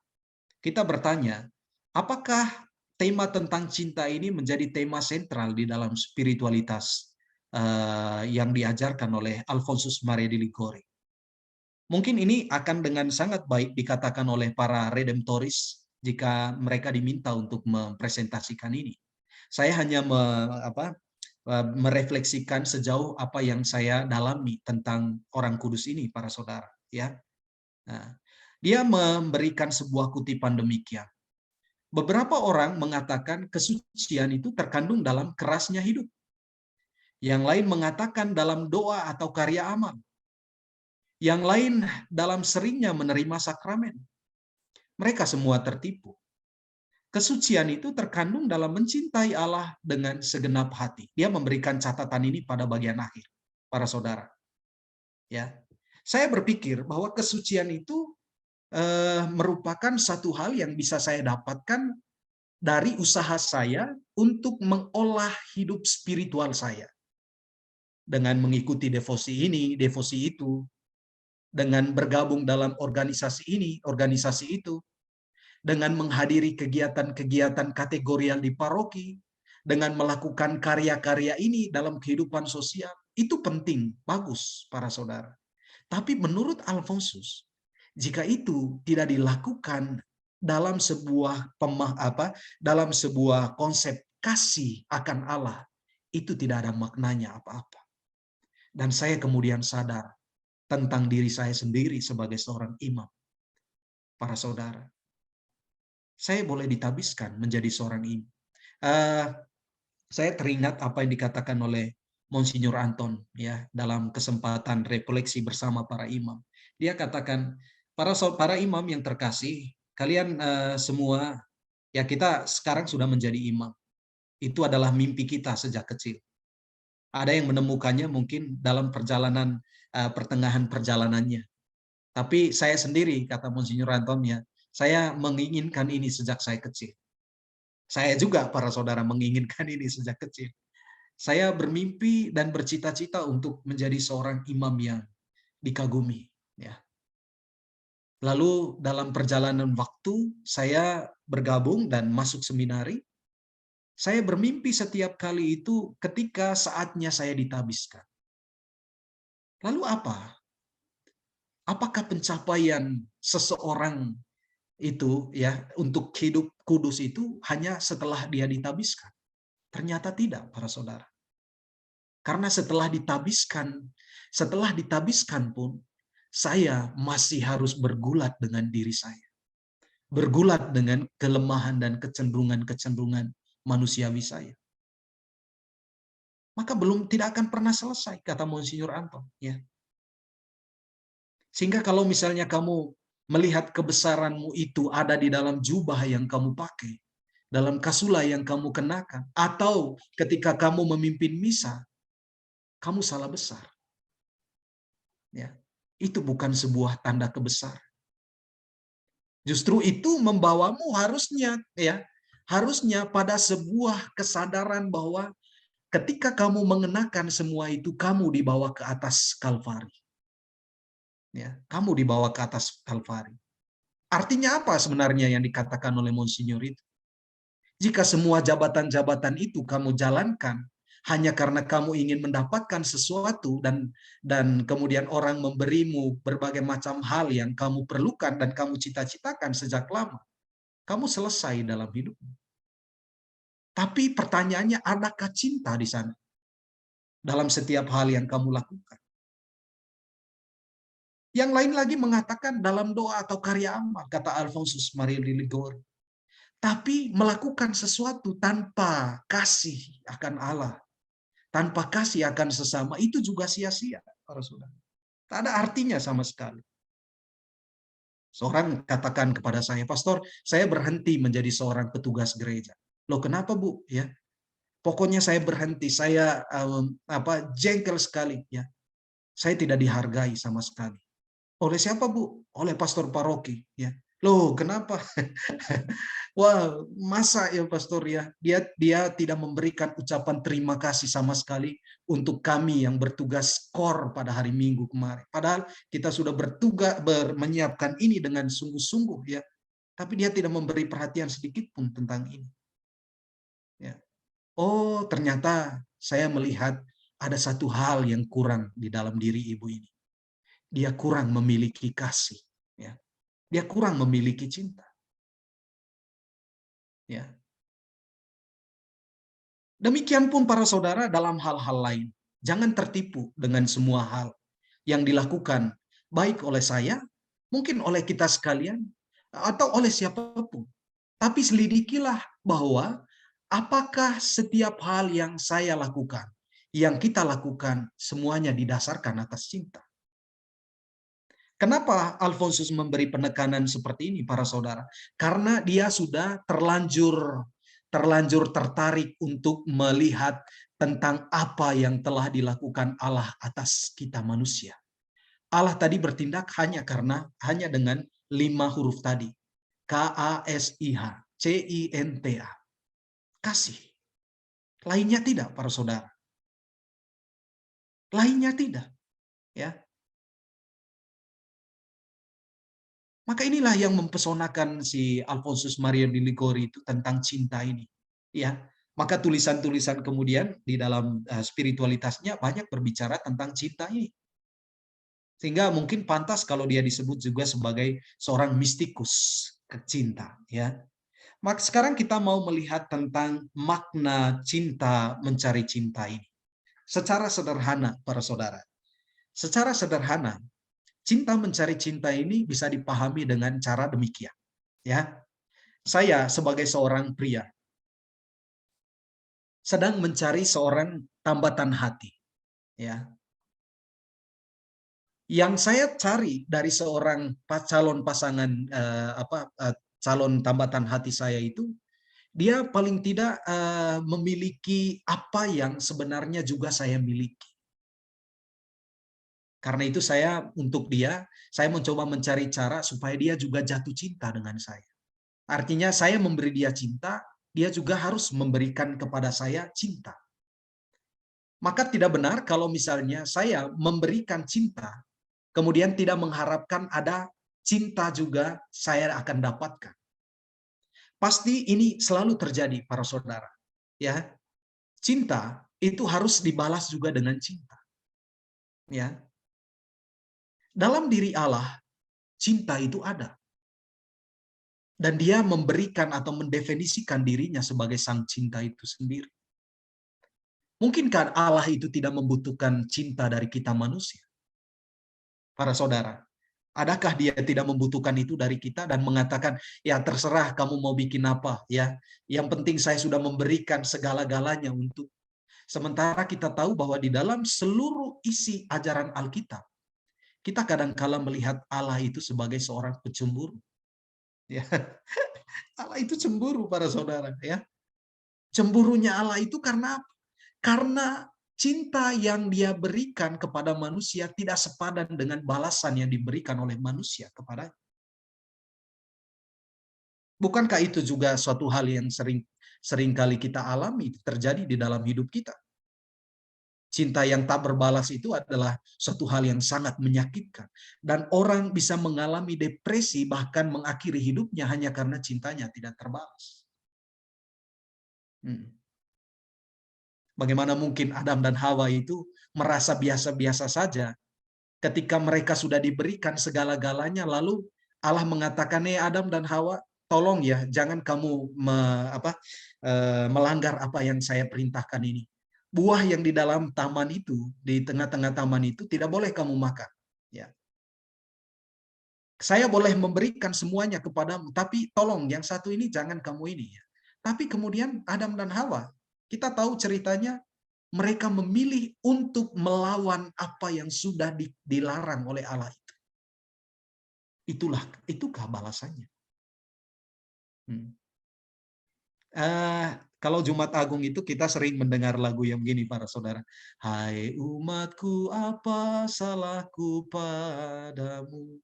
Kita bertanya, apakah tema tentang cinta ini menjadi tema sentral di dalam spiritualitas yang diajarkan oleh Alfonsus Maria de Ligori? Mungkin ini akan dengan sangat baik dikatakan oleh para redemptoris jika mereka diminta untuk mempresentasikan ini. Saya hanya merefleksikan sejauh apa yang saya dalami tentang Orang Kudus ini, para saudara. Ya, nah, dia memberikan sebuah kutipan demikian. Beberapa orang mengatakan kesucian itu terkandung dalam kerasnya hidup. Yang lain mengatakan dalam doa atau karya amal. Yang lain dalam seringnya menerima sakramen. Mereka semua tertipu. Kesucian itu terkandung dalam mencintai Allah dengan segenap hati. Dia memberikan catatan ini pada bagian akhir, para saudara. Ya, saya berpikir bahwa kesucian itu merupakan satu hal yang bisa saya dapatkan dari usaha saya untuk mengolah hidup spiritual saya. Dengan mengikuti devosi ini, devosi itu, dengan bergabung dalam organisasi ini, organisasi itu, dengan menghadiri kegiatan-kegiatan kategorial di paroki, dengan melakukan karya-karya ini dalam kehidupan sosial, itu penting, bagus para saudara. Tapi menurut Alfonsus, jika itu tidak dilakukan dalam dalam sebuah konsep kasih akan Allah, itu tidak ada maknanya apa-apa. Dan saya kemudian sadar tentang diri saya sendiri sebagai seorang imam. Para saudara, saya boleh ditabiskan menjadi seorang imam. Saya teringat apa yang dikatakan oleh Monsinyur Anton ya dalam kesempatan refleksi bersama para imam. Dia katakan, para imam yang terkasih, kalian semua ya kita sekarang sudah menjadi imam. Itu adalah mimpi kita sejak kecil. Ada yang menemukannya mungkin dalam perjalanan pertengahan perjalanannya. Tapi saya sendiri, kata Monsinyur Anton ya, saya menginginkan ini sejak saya kecil. Saya juga para saudara menginginkan ini sejak kecil. Saya bermimpi dan bercita-cita untuk menjadi seorang imam yang dikagumi. Ya. Lalu dalam perjalanan waktu saya bergabung dan masuk seminari. Saya bermimpi setiap kali itu ketika saatnya saya ditabiskan. Lalu apa? Apakah pencapaian seseorang itu ya untuk hidup kudus itu hanya setelah dia ditabiskan? Ternyata tidak, para saudara. Karena setelah ditabiskan pun, saya masih harus bergulat dengan diri saya. Bergulat dengan kelemahan dan kecenderungan-kecenderungan manusiawi saya. Maka tidak akan pernah selesai, kata Monsinyur Anton. Ya. Sehingga kalau misalnya kamu melihat kebesaranmu itu ada di dalam jubah yang kamu pakai, dalam kasula yang kamu kenakan, atau ketika kamu memimpin misa, kamu salah besar. Ya. Itu bukan sebuah tanda kebesaran. Justru itu membawamu harusnya pada sebuah kesadaran bahwa ketika kamu mengenakan semua itu, kamu dibawa ke atas Kalvari. Ya, kamu dibawa ke atas Kalvari. Artinya apa sebenarnya yang dikatakan oleh Monsinyur itu? Jika semua jabatan-jabatan itu kamu jalankan hanya karena kamu ingin mendapatkan sesuatu dan kemudian orang memberimu berbagai macam hal yang kamu perlukan dan kamu cita-citakan sejak lama, kamu selesai dalam hidupmu. Tapi pertanyaannya, adakah cinta di sana? Dalam setiap hal yang kamu lakukan. Yang lain lagi mengatakan dalam doa atau karya amal, kata Alfonsus Maria di Ligori. Tapi melakukan sesuatu tanpa kasih akan Allah, tanpa kasih akan sesama, itu juga sia-sia, para saudara. Tak ada artinya sama sekali. Seorang katakan kepada saya, Pastor, saya berhenti menjadi seorang petugas gereja. Loh, kenapa, Bu? Ya, pokoknya saya berhenti, saya jengkel sekali, ya. Saya tidak dihargai sama sekali. Oleh siapa, Bu? Oleh pastor paroki, ya. Loh, kenapa? Wah, masa ya pastor ya? Dia tidak memberikan ucapan terima kasih sama sekali untuk kami yang bertugas KOR pada hari Minggu kemarin. Padahal kita sudah bertugas menyiapkan ini dengan sungguh-sungguh, ya. Tapi dia tidak memberi perhatian sedikit pun tentang ini. Ya. Oh, ternyata saya melihat ada satu hal yang kurang di dalam diri ibu ini. Dia kurang memiliki kasih, ya. Dia kurang memiliki cinta, ya. Demikian pun para saudara dalam hal-hal lain. Jangan tertipu dengan semua hal yang dilakukan baik oleh saya, mungkin oleh kita sekalian, atau oleh siapapun. Tapi selidikilah bahwa apakah setiap hal yang saya lakukan, yang kita lakukan, semuanya didasarkan atas cinta. Kenapa Alfonsus memberi penekanan seperti ini, para saudara? Karena dia sudah terlanjur tertarik untuk melihat tentang apa yang telah dilakukan Allah atas kita manusia. Allah tadi bertindak hanya dengan 5 huruf tadi. KASIH, CINTA. Kasih. Lainnya tidak, para saudara. Lainnya tidak, ya. Maka inilah yang mempesonakan si Alfonsus Maria di Ligori itu tentang cinta ini. Ya, maka tulisan-tulisan kemudian di dalam spiritualitasnya banyak berbicara tentang cinta ini. Sehingga mungkin pantas kalau dia disebut juga sebagai seorang mistikus cinta. Ya. Maka sekarang kita mau melihat tentang makna cinta mencari cinta ini. Secara sederhana, para saudara. Secara sederhana, cinta mencari cinta ini bisa dipahami dengan cara demikian. Ya, saya sebagai seorang pria sedang mencari seorang tambatan hati. Ya, yang saya cari dari seorang calon pasangan calon tambatan hati saya itu, dia paling tidak memiliki apa yang sebenarnya juga saya miliki. Karena itu untuk dia, saya mencoba mencari cara supaya dia juga jatuh cinta dengan saya. Artinya saya memberi dia cinta, dia juga harus memberikan kepada saya cinta. Maka tidak benar kalau misalnya saya memberikan cinta, kemudian tidak mengharapkan ada cinta juga saya akan dapatkan. Pasti ini selalu terjadi, para saudara. Ya, cinta itu harus dibalas juga dengan cinta. Ya, dalam diri Allah, cinta itu ada. Dan dia memberikan atau mendefinisikan dirinya sebagai sang cinta itu sendiri. Mungkinkah Allah itu tidak membutuhkan cinta dari kita manusia? Para saudara, adakah dia tidak membutuhkan itu dari kita dan mengatakan, ya terserah kamu mau bikin apa, ya. Yang penting saya sudah memberikan segala-galanya untuk. Sementara kita tahu bahwa di dalam seluruh isi ajaran Alkitab, kita kadangkala melihat Allah itu sebagai seorang pencemburu. Ya. Allah itu cemburu para saudara, ya. Cemburunya Allah itu karena apa? Karena cinta yang dia berikan kepada manusia tidak sepadan dengan balasan yang diberikan oleh manusia kepada. Bukankah itu juga suatu hal yang sering kali kita alami terjadi di dalam hidup kita? Cinta yang tak berbalas itu adalah suatu hal yang sangat menyakitkan. Dan orang bisa mengalami depresi bahkan mengakhiri hidupnya hanya karena cintanya tidak terbalas. Bagaimana mungkin Adam dan Hawa itu merasa biasa-biasa saja ketika mereka sudah diberikan segala-galanya, lalu Allah mengatakan, Adam dan Hawa, tolong ya, jangan kamu melanggar apa yang saya perintahkan ini. Buah yang di dalam taman itu, di tengah-tengah taman itu, tidak boleh kamu makan. Ya. Saya boleh memberikan semuanya kepadamu, tapi tolong yang satu ini jangan kamu ini. Ya. Tapi kemudian Adam dan Hawa, kita tahu ceritanya, mereka memilih untuk melawan apa yang sudah dilarang oleh Allah itu. Itukah balasannya. Kalau Jumat Agung itu kita sering mendengar lagu yang begini para saudara. Hai umatku, apa salahku padamu?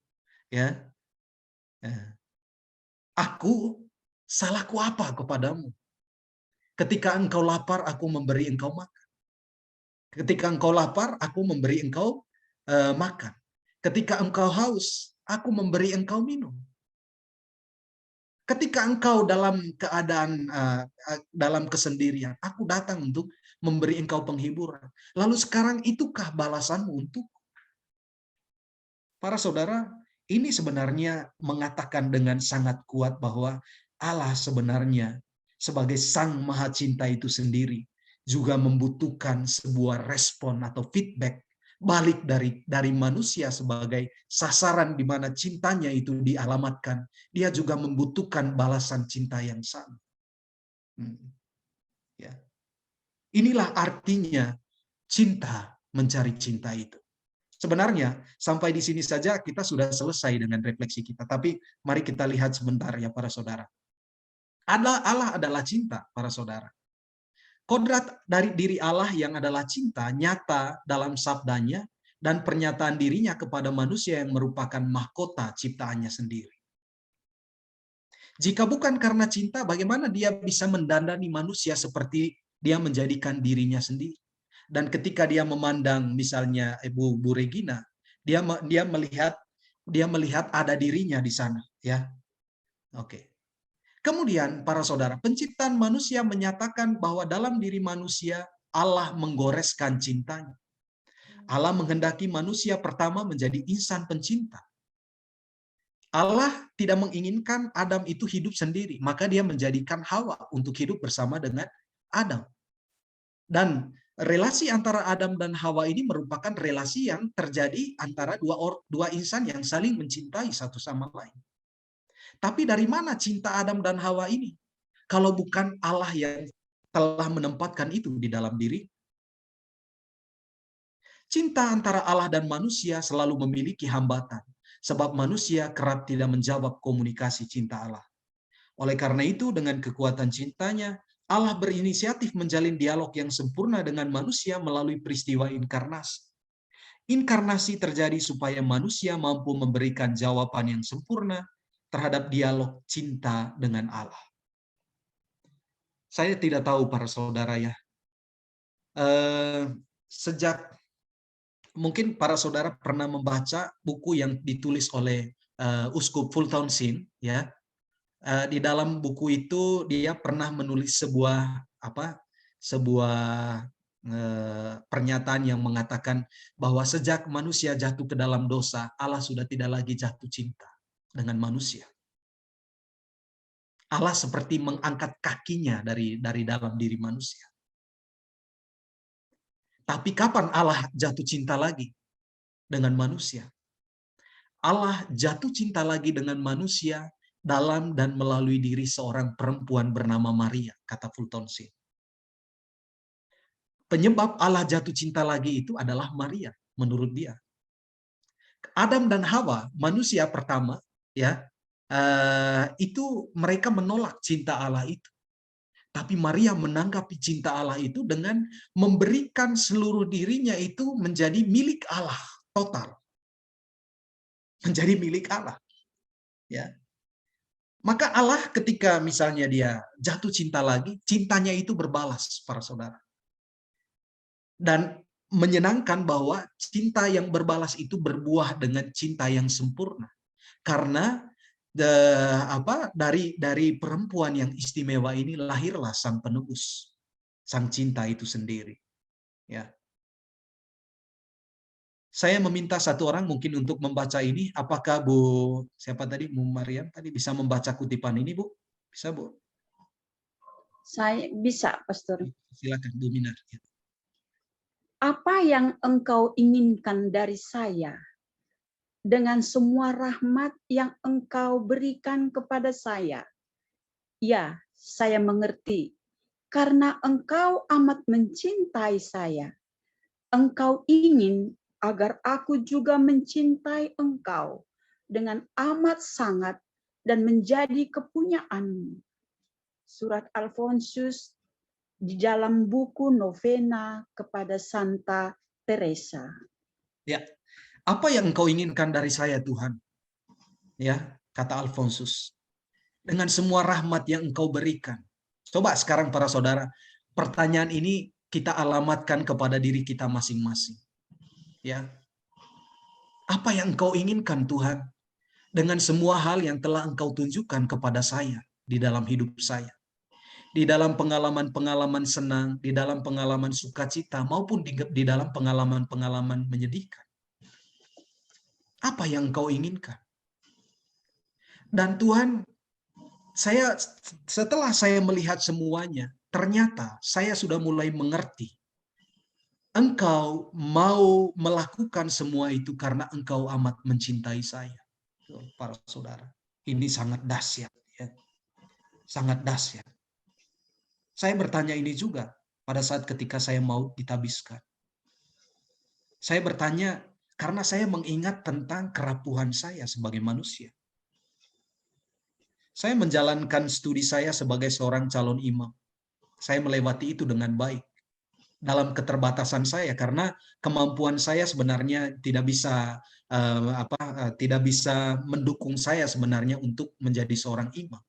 Ya, aku salahku apa kepadamu? Ketika engkau lapar, aku memberi engkau makan. Ketika engkau lapar, aku memberi engkau makan. Ketika engkau haus, aku memberi engkau minum. Ketika engkau dalam keadaan dalam kesendirian, aku datang untuk memberi engkau penghiburan. Lalu sekarang itukah balasanmu untuk? Para saudara, ini sebenarnya mengatakan dengan sangat kuat bahwa Allah sebenarnya sebagai Sang Maha Cinta itu sendiri juga membutuhkan sebuah respon atau feedback balik dari manusia sebagai sasaran di mana cintanya itu dialamatkan. Dia juga membutuhkan balasan cinta yang sama. Ya. Inilah artinya cinta mencari cinta itu. Sebenarnya sampai di sini saja kita sudah selesai dengan refleksi kita. Tapi mari kita lihat sebentar ya para saudara. Allah adalah cinta para saudara. Kodrat dari diri Allah yang adalah cinta nyata dalam sabdanya dan pernyataan dirinya kepada manusia yang merupakan mahkota ciptaannya sendiri. Jika bukan karena cinta, bagaimana dia bisa mendandani manusia seperti dia menjadikan dirinya sendiri? Dan ketika dia memandang misalnya Bu Regina, dia melihat ada dirinya di sana, ya. Oke. Kemudian para saudara, penciptaan manusia menyatakan bahwa dalam diri manusia Allah menggoreskan cintanya. Allah menghendaki manusia pertama menjadi insan pencinta. Allah tidak menginginkan Adam itu hidup sendiri, maka dia menjadikan Hawa untuk hidup bersama dengan Adam. Dan relasi antara Adam dan Hawa ini merupakan relasi yang terjadi antara dua insan yang saling mencintai satu sama lain. Tapi dari mana cinta Adam dan Hawa ini? Kalau bukan Allah yang telah menempatkan itu di dalam diri. Cinta antara Allah dan manusia selalu memiliki hambatan, sebab manusia kerap tidak menjawab komunikasi cinta Allah. Oleh karena itu, dengan kekuatan cintanya, Allah berinisiatif menjalin dialog yang sempurna dengan manusia melalui peristiwa inkarnasi. Inkarnasi terjadi supaya manusia mampu memberikan jawaban yang sempurna terhadap dialog cinta dengan Allah. Saya tidak tahu para saudara ya, sejak mungkin para saudara pernah membaca buku yang ditulis oleh Uskup Fulton Sheen, ya. Di dalam buku itu dia pernah menulis sebuah pernyataan yang mengatakan bahwa sejak manusia jatuh ke dalam dosa, Allah sudah tidak lagi jatuh cinta dengan manusia. Allah seperti mengangkat kakinya dari dalam diri manusia. Tapi kapan Allah jatuh cinta lagi dengan manusia? Allah jatuh cinta lagi dengan manusia dalam dan melalui diri seorang perempuan bernama Maria, kata Fulton Sheen. Penyebab Allah jatuh cinta lagi itu adalah Maria, menurut dia. Adam dan Hawa, manusia pertama, ya, itu mereka menolak cinta Allah itu. Tapi Maria menanggapi cinta Allah itu dengan memberikan seluruh dirinya itu menjadi milik Allah total, menjadi milik Allah. Ya, maka Allah ketika misalnya dia jatuh cinta lagi, cintanya itu berbalas, para saudara. Dan menyenangkan bahwa cinta yang berbalas itu berbuah dengan cinta yang sempurna. Karena dari perempuan yang istimewa ini lahirlah sang penebus, sang cinta itu sendiri. Ya. Saya meminta satu orang mungkin untuk membaca ini. Apakah siapa tadi, Bu Mariam tadi bisa membaca kutipan ini, Bu? Bisa, Bu? Saya bisa, Pastor. Silakan, Bu Minar. Apa yang engkau inginkan dari saya dengan semua rahmat yang engkau berikan kepada saya? Ya, saya mengerti. Karena engkau amat mencintai saya. Engkau ingin agar aku juga mencintai engkau dengan amat sangat dan menjadi kepunyaanmu. Surat Alfonsus di dalam buku novena kepada Santa Teresa. Ya, apa yang engkau inginkan dari saya, Tuhan? Ya, kata Alfonsus. Dengan semua rahmat yang engkau berikan. Coba sekarang para saudara, pertanyaan ini kita alamatkan kepada diri kita masing-masing. Ya. Apa yang engkau inginkan, Tuhan? Dengan semua hal yang telah engkau tunjukkan kepada saya di dalam hidup saya. Di dalam pengalaman-pengalaman senang, di dalam pengalaman sukacita, maupun di dalam pengalaman-pengalaman menyedihkan. Apa yang engkau inginkan? Dan Tuhan, setelah saya melihat semuanya, ternyata saya sudah mulai mengerti. Engkau mau melakukan semua itu karena engkau amat mencintai saya. Para saudara, ini sangat dahsyat. Ya. Sangat dahsyat. Saya bertanya ini juga pada saat ketika saya mau ditabiskan. Saya bertanya karena saya mengingat tentang kerapuhan saya sebagai manusia. Saya menjalankan studi saya sebagai seorang calon imam. Saya melewati itu dengan baik. Dalam keterbatasan saya, karena kemampuan saya sebenarnya tidak bisa mendukung saya sebenarnya untuk menjadi seorang imam.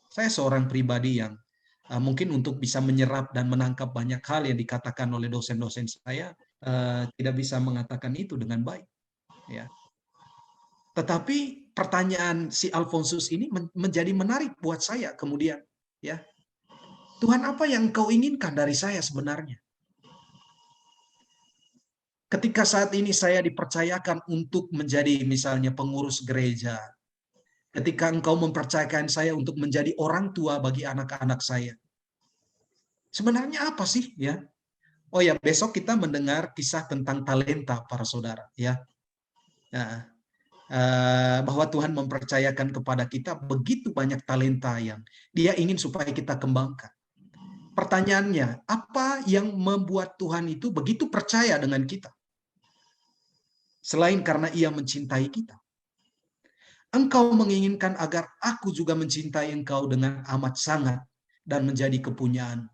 Saya seorang pribadi yang mungkin untuk bisa menyerap dan menangkap banyak hal yang dikatakan oleh dosen-dosen saya, tidak bisa mengatakan itu dengan baik. Ya. Tetapi pertanyaan si Alfonsus ini menjadi menarik buat saya kemudian. Ya. Tuhan, apa yang Engkau inginkan dari saya sebenarnya? Ketika saat ini saya dipercayakan untuk menjadi misalnya pengurus gereja, ketika Engkau mempercayakan saya untuk menjadi orang tua bagi anak-anak saya, sebenarnya apa sih, ya? Oh ya, besok kita mendengar kisah tentang talenta, para saudara, ya. Nah, bahwa Tuhan mempercayakan kepada kita begitu banyak talenta yang Dia ingin supaya kita kembangkan. Pertanyaannya, apa yang membuat Tuhan itu begitu percaya dengan kita? Selain karena Ia mencintai kita. Engkau menginginkan agar aku juga mencintai engkau dengan amat sangat dan menjadi kepunyaan.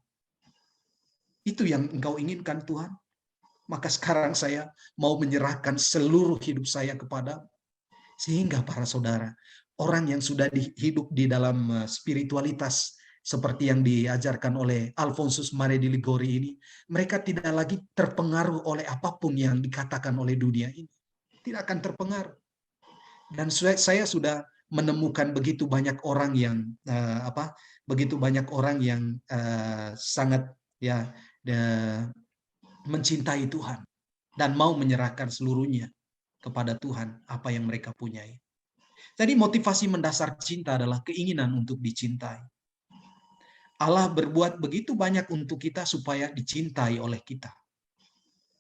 Itu yang engkau inginkan, Tuhan. Maka sekarang saya mau menyerahkan seluruh hidup saya kepada, sehingga para saudara, orang yang sudah hidup di dalam spiritualitas seperti yang diajarkan oleh Alfonsus Maria di Ligori ini, mereka tidak lagi terpengaruh oleh apapun yang dikatakan oleh dunia ini. Tidak akan terpengaruh. Dan saya sudah menemukan begitu banyak orang yang sangat ya mencintai Tuhan dan mau menyerahkan seluruhnya kepada Tuhan apa yang mereka punyai. Jadi motivasi mendasar cinta adalah keinginan untuk dicintai. Allah berbuat begitu banyak untuk kita supaya dicintai oleh kita.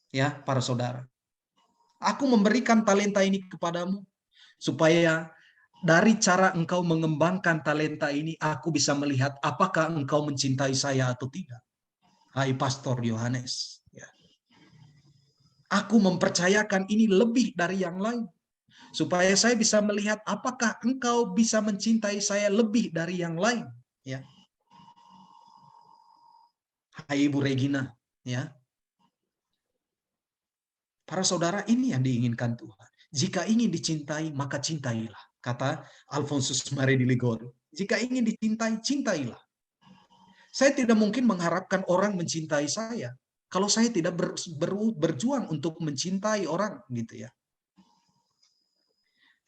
ya para saudara. Aku memberikan talenta ini kepadamu supaya dari cara engkau mengembangkan talenta ini, aku bisa melihat apakah engkau mencintai saya atau tidak. Hai Pastor Yohanes, ya. Aku mempercayakan ini lebih dari yang lain, supaya saya bisa melihat apakah engkau bisa mencintai saya lebih dari yang lain. Ya, hai Ibu Regina, ya. Para saudara, ini yang diinginkan Tuhan. Jika ingin dicintai, maka cintailah. Kata Alfonsus Mare di Ligori. Jika ingin dicintai, cintailah. Saya tidak mungkin mengharapkan orang mencintai saya kalau saya tidak berjuang untuk mencintai orang, gitu ya.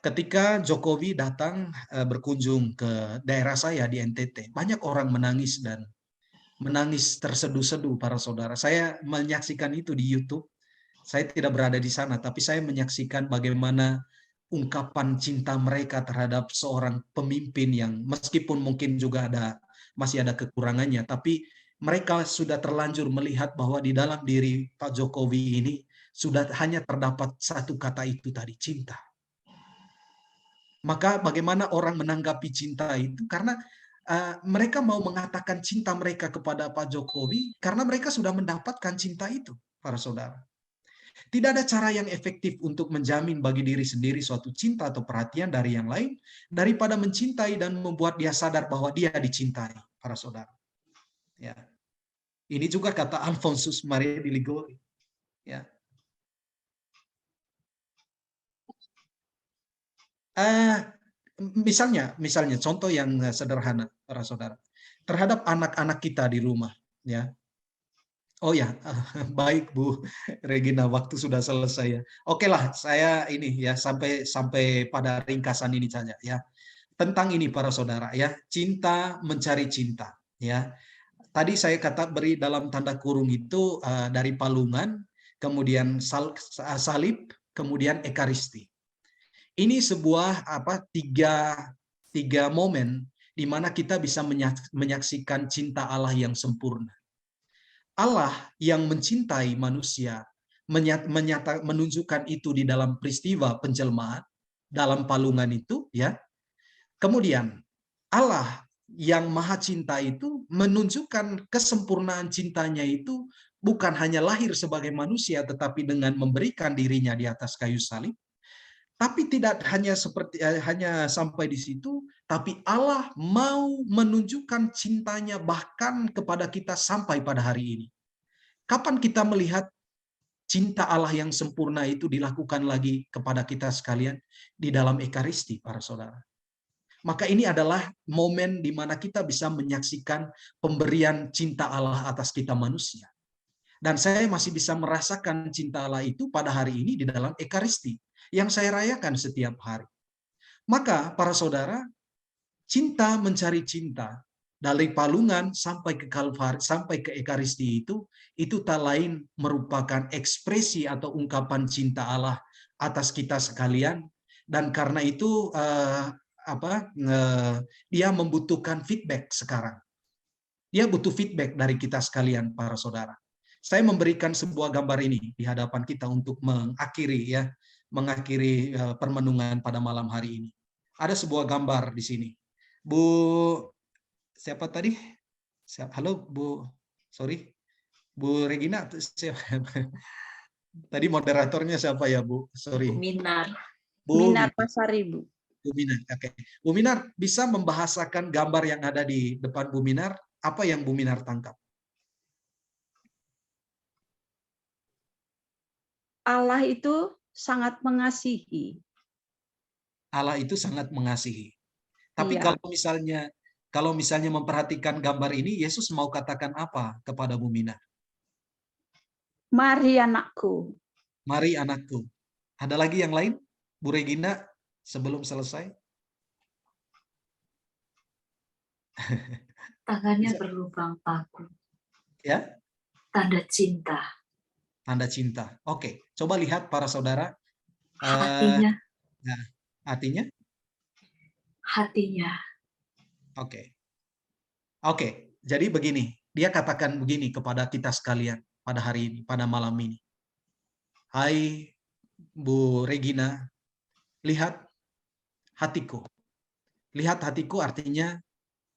Ketika Jokowi datang berkunjung ke daerah saya di NTT, banyak orang menangis dan menangis terseduh-seduh para saudara. Saya menyaksikan itu di YouTube. Saya tidak berada di sana, tapi saya menyaksikan bagaimana ungkapan cinta mereka terhadap seorang pemimpin yang meskipun mungkin juga masih ada kekurangannya, tapi mereka sudah terlanjur melihat bahwa di dalam diri Pak Jokowi ini sudah hanya terdapat satu kata itu tadi, cinta. Maka bagaimana orang menanggapi cinta itu? Karena mereka mau mengatakan cinta mereka kepada Pak Jokowi karena mereka sudah mendapatkan cinta itu, para saudara. Tidak ada cara yang efektif untuk menjamin bagi diri sendiri suatu cinta atau perhatian dari yang lain daripada mencintai dan membuat dia sadar bahwa dia dicintai, para saudara. Ya. Ini juga kata Alfonsus Maria di Ligori. Ya. Misalnya contoh yang sederhana, para saudara, terhadap anak-anak kita di rumah, ya. Oh ya, baik Bu Regina, waktu sudah selesai ya. Oke lah, saya ini ya sampai pada ringkasan ini saja ya. Tentang ini para saudara ya, cinta mencari cinta ya. Tadi saya kata beri dalam tanda kurung itu dari palungan, kemudian salib, kemudian ekaristi. Ini sebuah tiga momen di mana kita bisa menyaksikan cinta Allah yang sempurna. Allah yang mencintai manusia menunjukkan itu di dalam peristiwa penjelmaan dalam palungan itu ya. Kemudian Allah yang maha cinta itu menunjukkan kesempurnaan cintanya itu bukan hanya lahir sebagai manusia tetapi dengan memberikan dirinya di atas kayu salib. Tapi tidak hanya sampai di situ, tapi Allah mau menunjukkan cintanya bahkan kepada kita sampai pada hari ini. Kapan kita melihat cinta Allah yang sempurna itu dilakukan lagi kepada kita sekalian? Di dalam Ekaristi, para saudara. Maka ini adalah momen di mana kita bisa menyaksikan pemberian cinta Allah atas kita manusia. Dan saya masih bisa merasakan cinta Allah itu pada hari ini di dalam Ekaristi yang saya rayakan setiap hari. Maka para saudara, cinta mencari cinta dari palungan sampai ke Kalvari, sampai ke Ekaristi itu tak lain merupakan ekspresi atau ungkapan cinta Allah atas kita sekalian. Dan karena itu dia membutuhkan feedback sekarang. Dia butuh feedback dari kita sekalian, para saudara. Saya memberikan sebuah gambar ini di hadapan kita untuk mengakhiri permenungan pada malam hari ini. Ada sebuah gambar di sini. Bu, siapa tadi? Halo, Bu. Sorry. Bu Regina, tadi moderatornya siapa ya, Bu? Sorry. Minar. Bu Minar Pasari, Bu. Bu Minar, oke. Bu Minar, bisa membahasakan gambar yang ada di depan Bu Minar? Apa yang Bu Minar tangkap? Allah itu sangat mengasihi. Allah itu sangat mengasihi. Tapi Iya. kalau misalnya memperhatikan gambar ini, Yesus mau katakan apa kepada Bu Minar? Mari anakku. Mari anakku. Ada lagi yang lain? Bu Regina, sebelum selesai? Tangannya berlubang paku. Ya? Tanda cinta. Tanda cinta. Oke, coba lihat para saudara. Hatinya. Nah, artinya? Hatinya. Oke. Oke, jadi begini. Dia katakan begini kepada kita sekalian pada hari ini, pada malam ini. Hai Bu Regina, lihat hatiku. Lihat hatiku artinya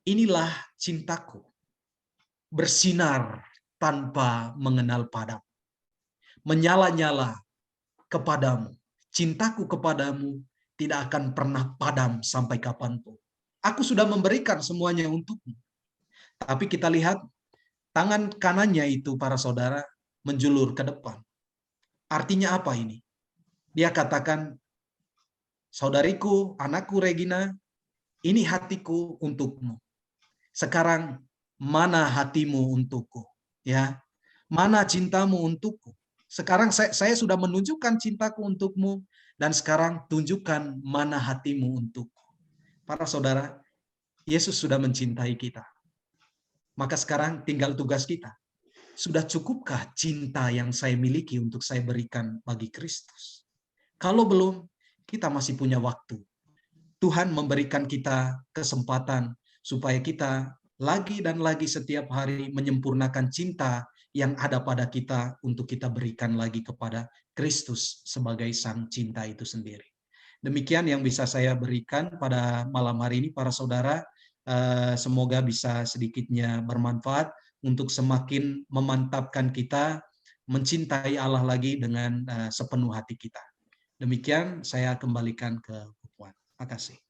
inilah cintaku. Bersinar tanpa mengenal padam. Menyala-nyala kepadamu. Cintaku kepadamu tidak akan pernah padam sampai kapanpun. Aku sudah memberikan semuanya untukmu. Tapi kita lihat tangan kanannya itu para saudara menjulur ke depan. Artinya apa ini? Dia katakan, saudariku, anakku Regina, ini hatiku untukmu. Sekarang mana hatimu untukku? Ya, mana cintamu untukku? Sekarang saya sudah menunjukkan cintaku untukmu, dan sekarang tunjukkan mana hatimu untukku. Para saudara, Yesus sudah mencintai kita. Maka sekarang tinggal tugas kita. Sudah cukupkah cinta yang saya miliki untuk saya berikan bagi Kristus? Kalau belum, kita masih punya waktu. Tuhan memberikan kita kesempatan supaya kita lagi dan lagi setiap hari menyempurnakan cinta yang ada pada kita untuk kita berikan lagi kepada Kristus sebagai sang cinta itu sendiri. Demikian yang bisa saya berikan pada malam hari ini para saudara. Semoga bisa sedikitnya bermanfaat untuk semakin memantapkan kita mencintai Allah lagi dengan sepenuh hati kita. Demikian saya kembalikan ke Bu Puan. Terima kasih.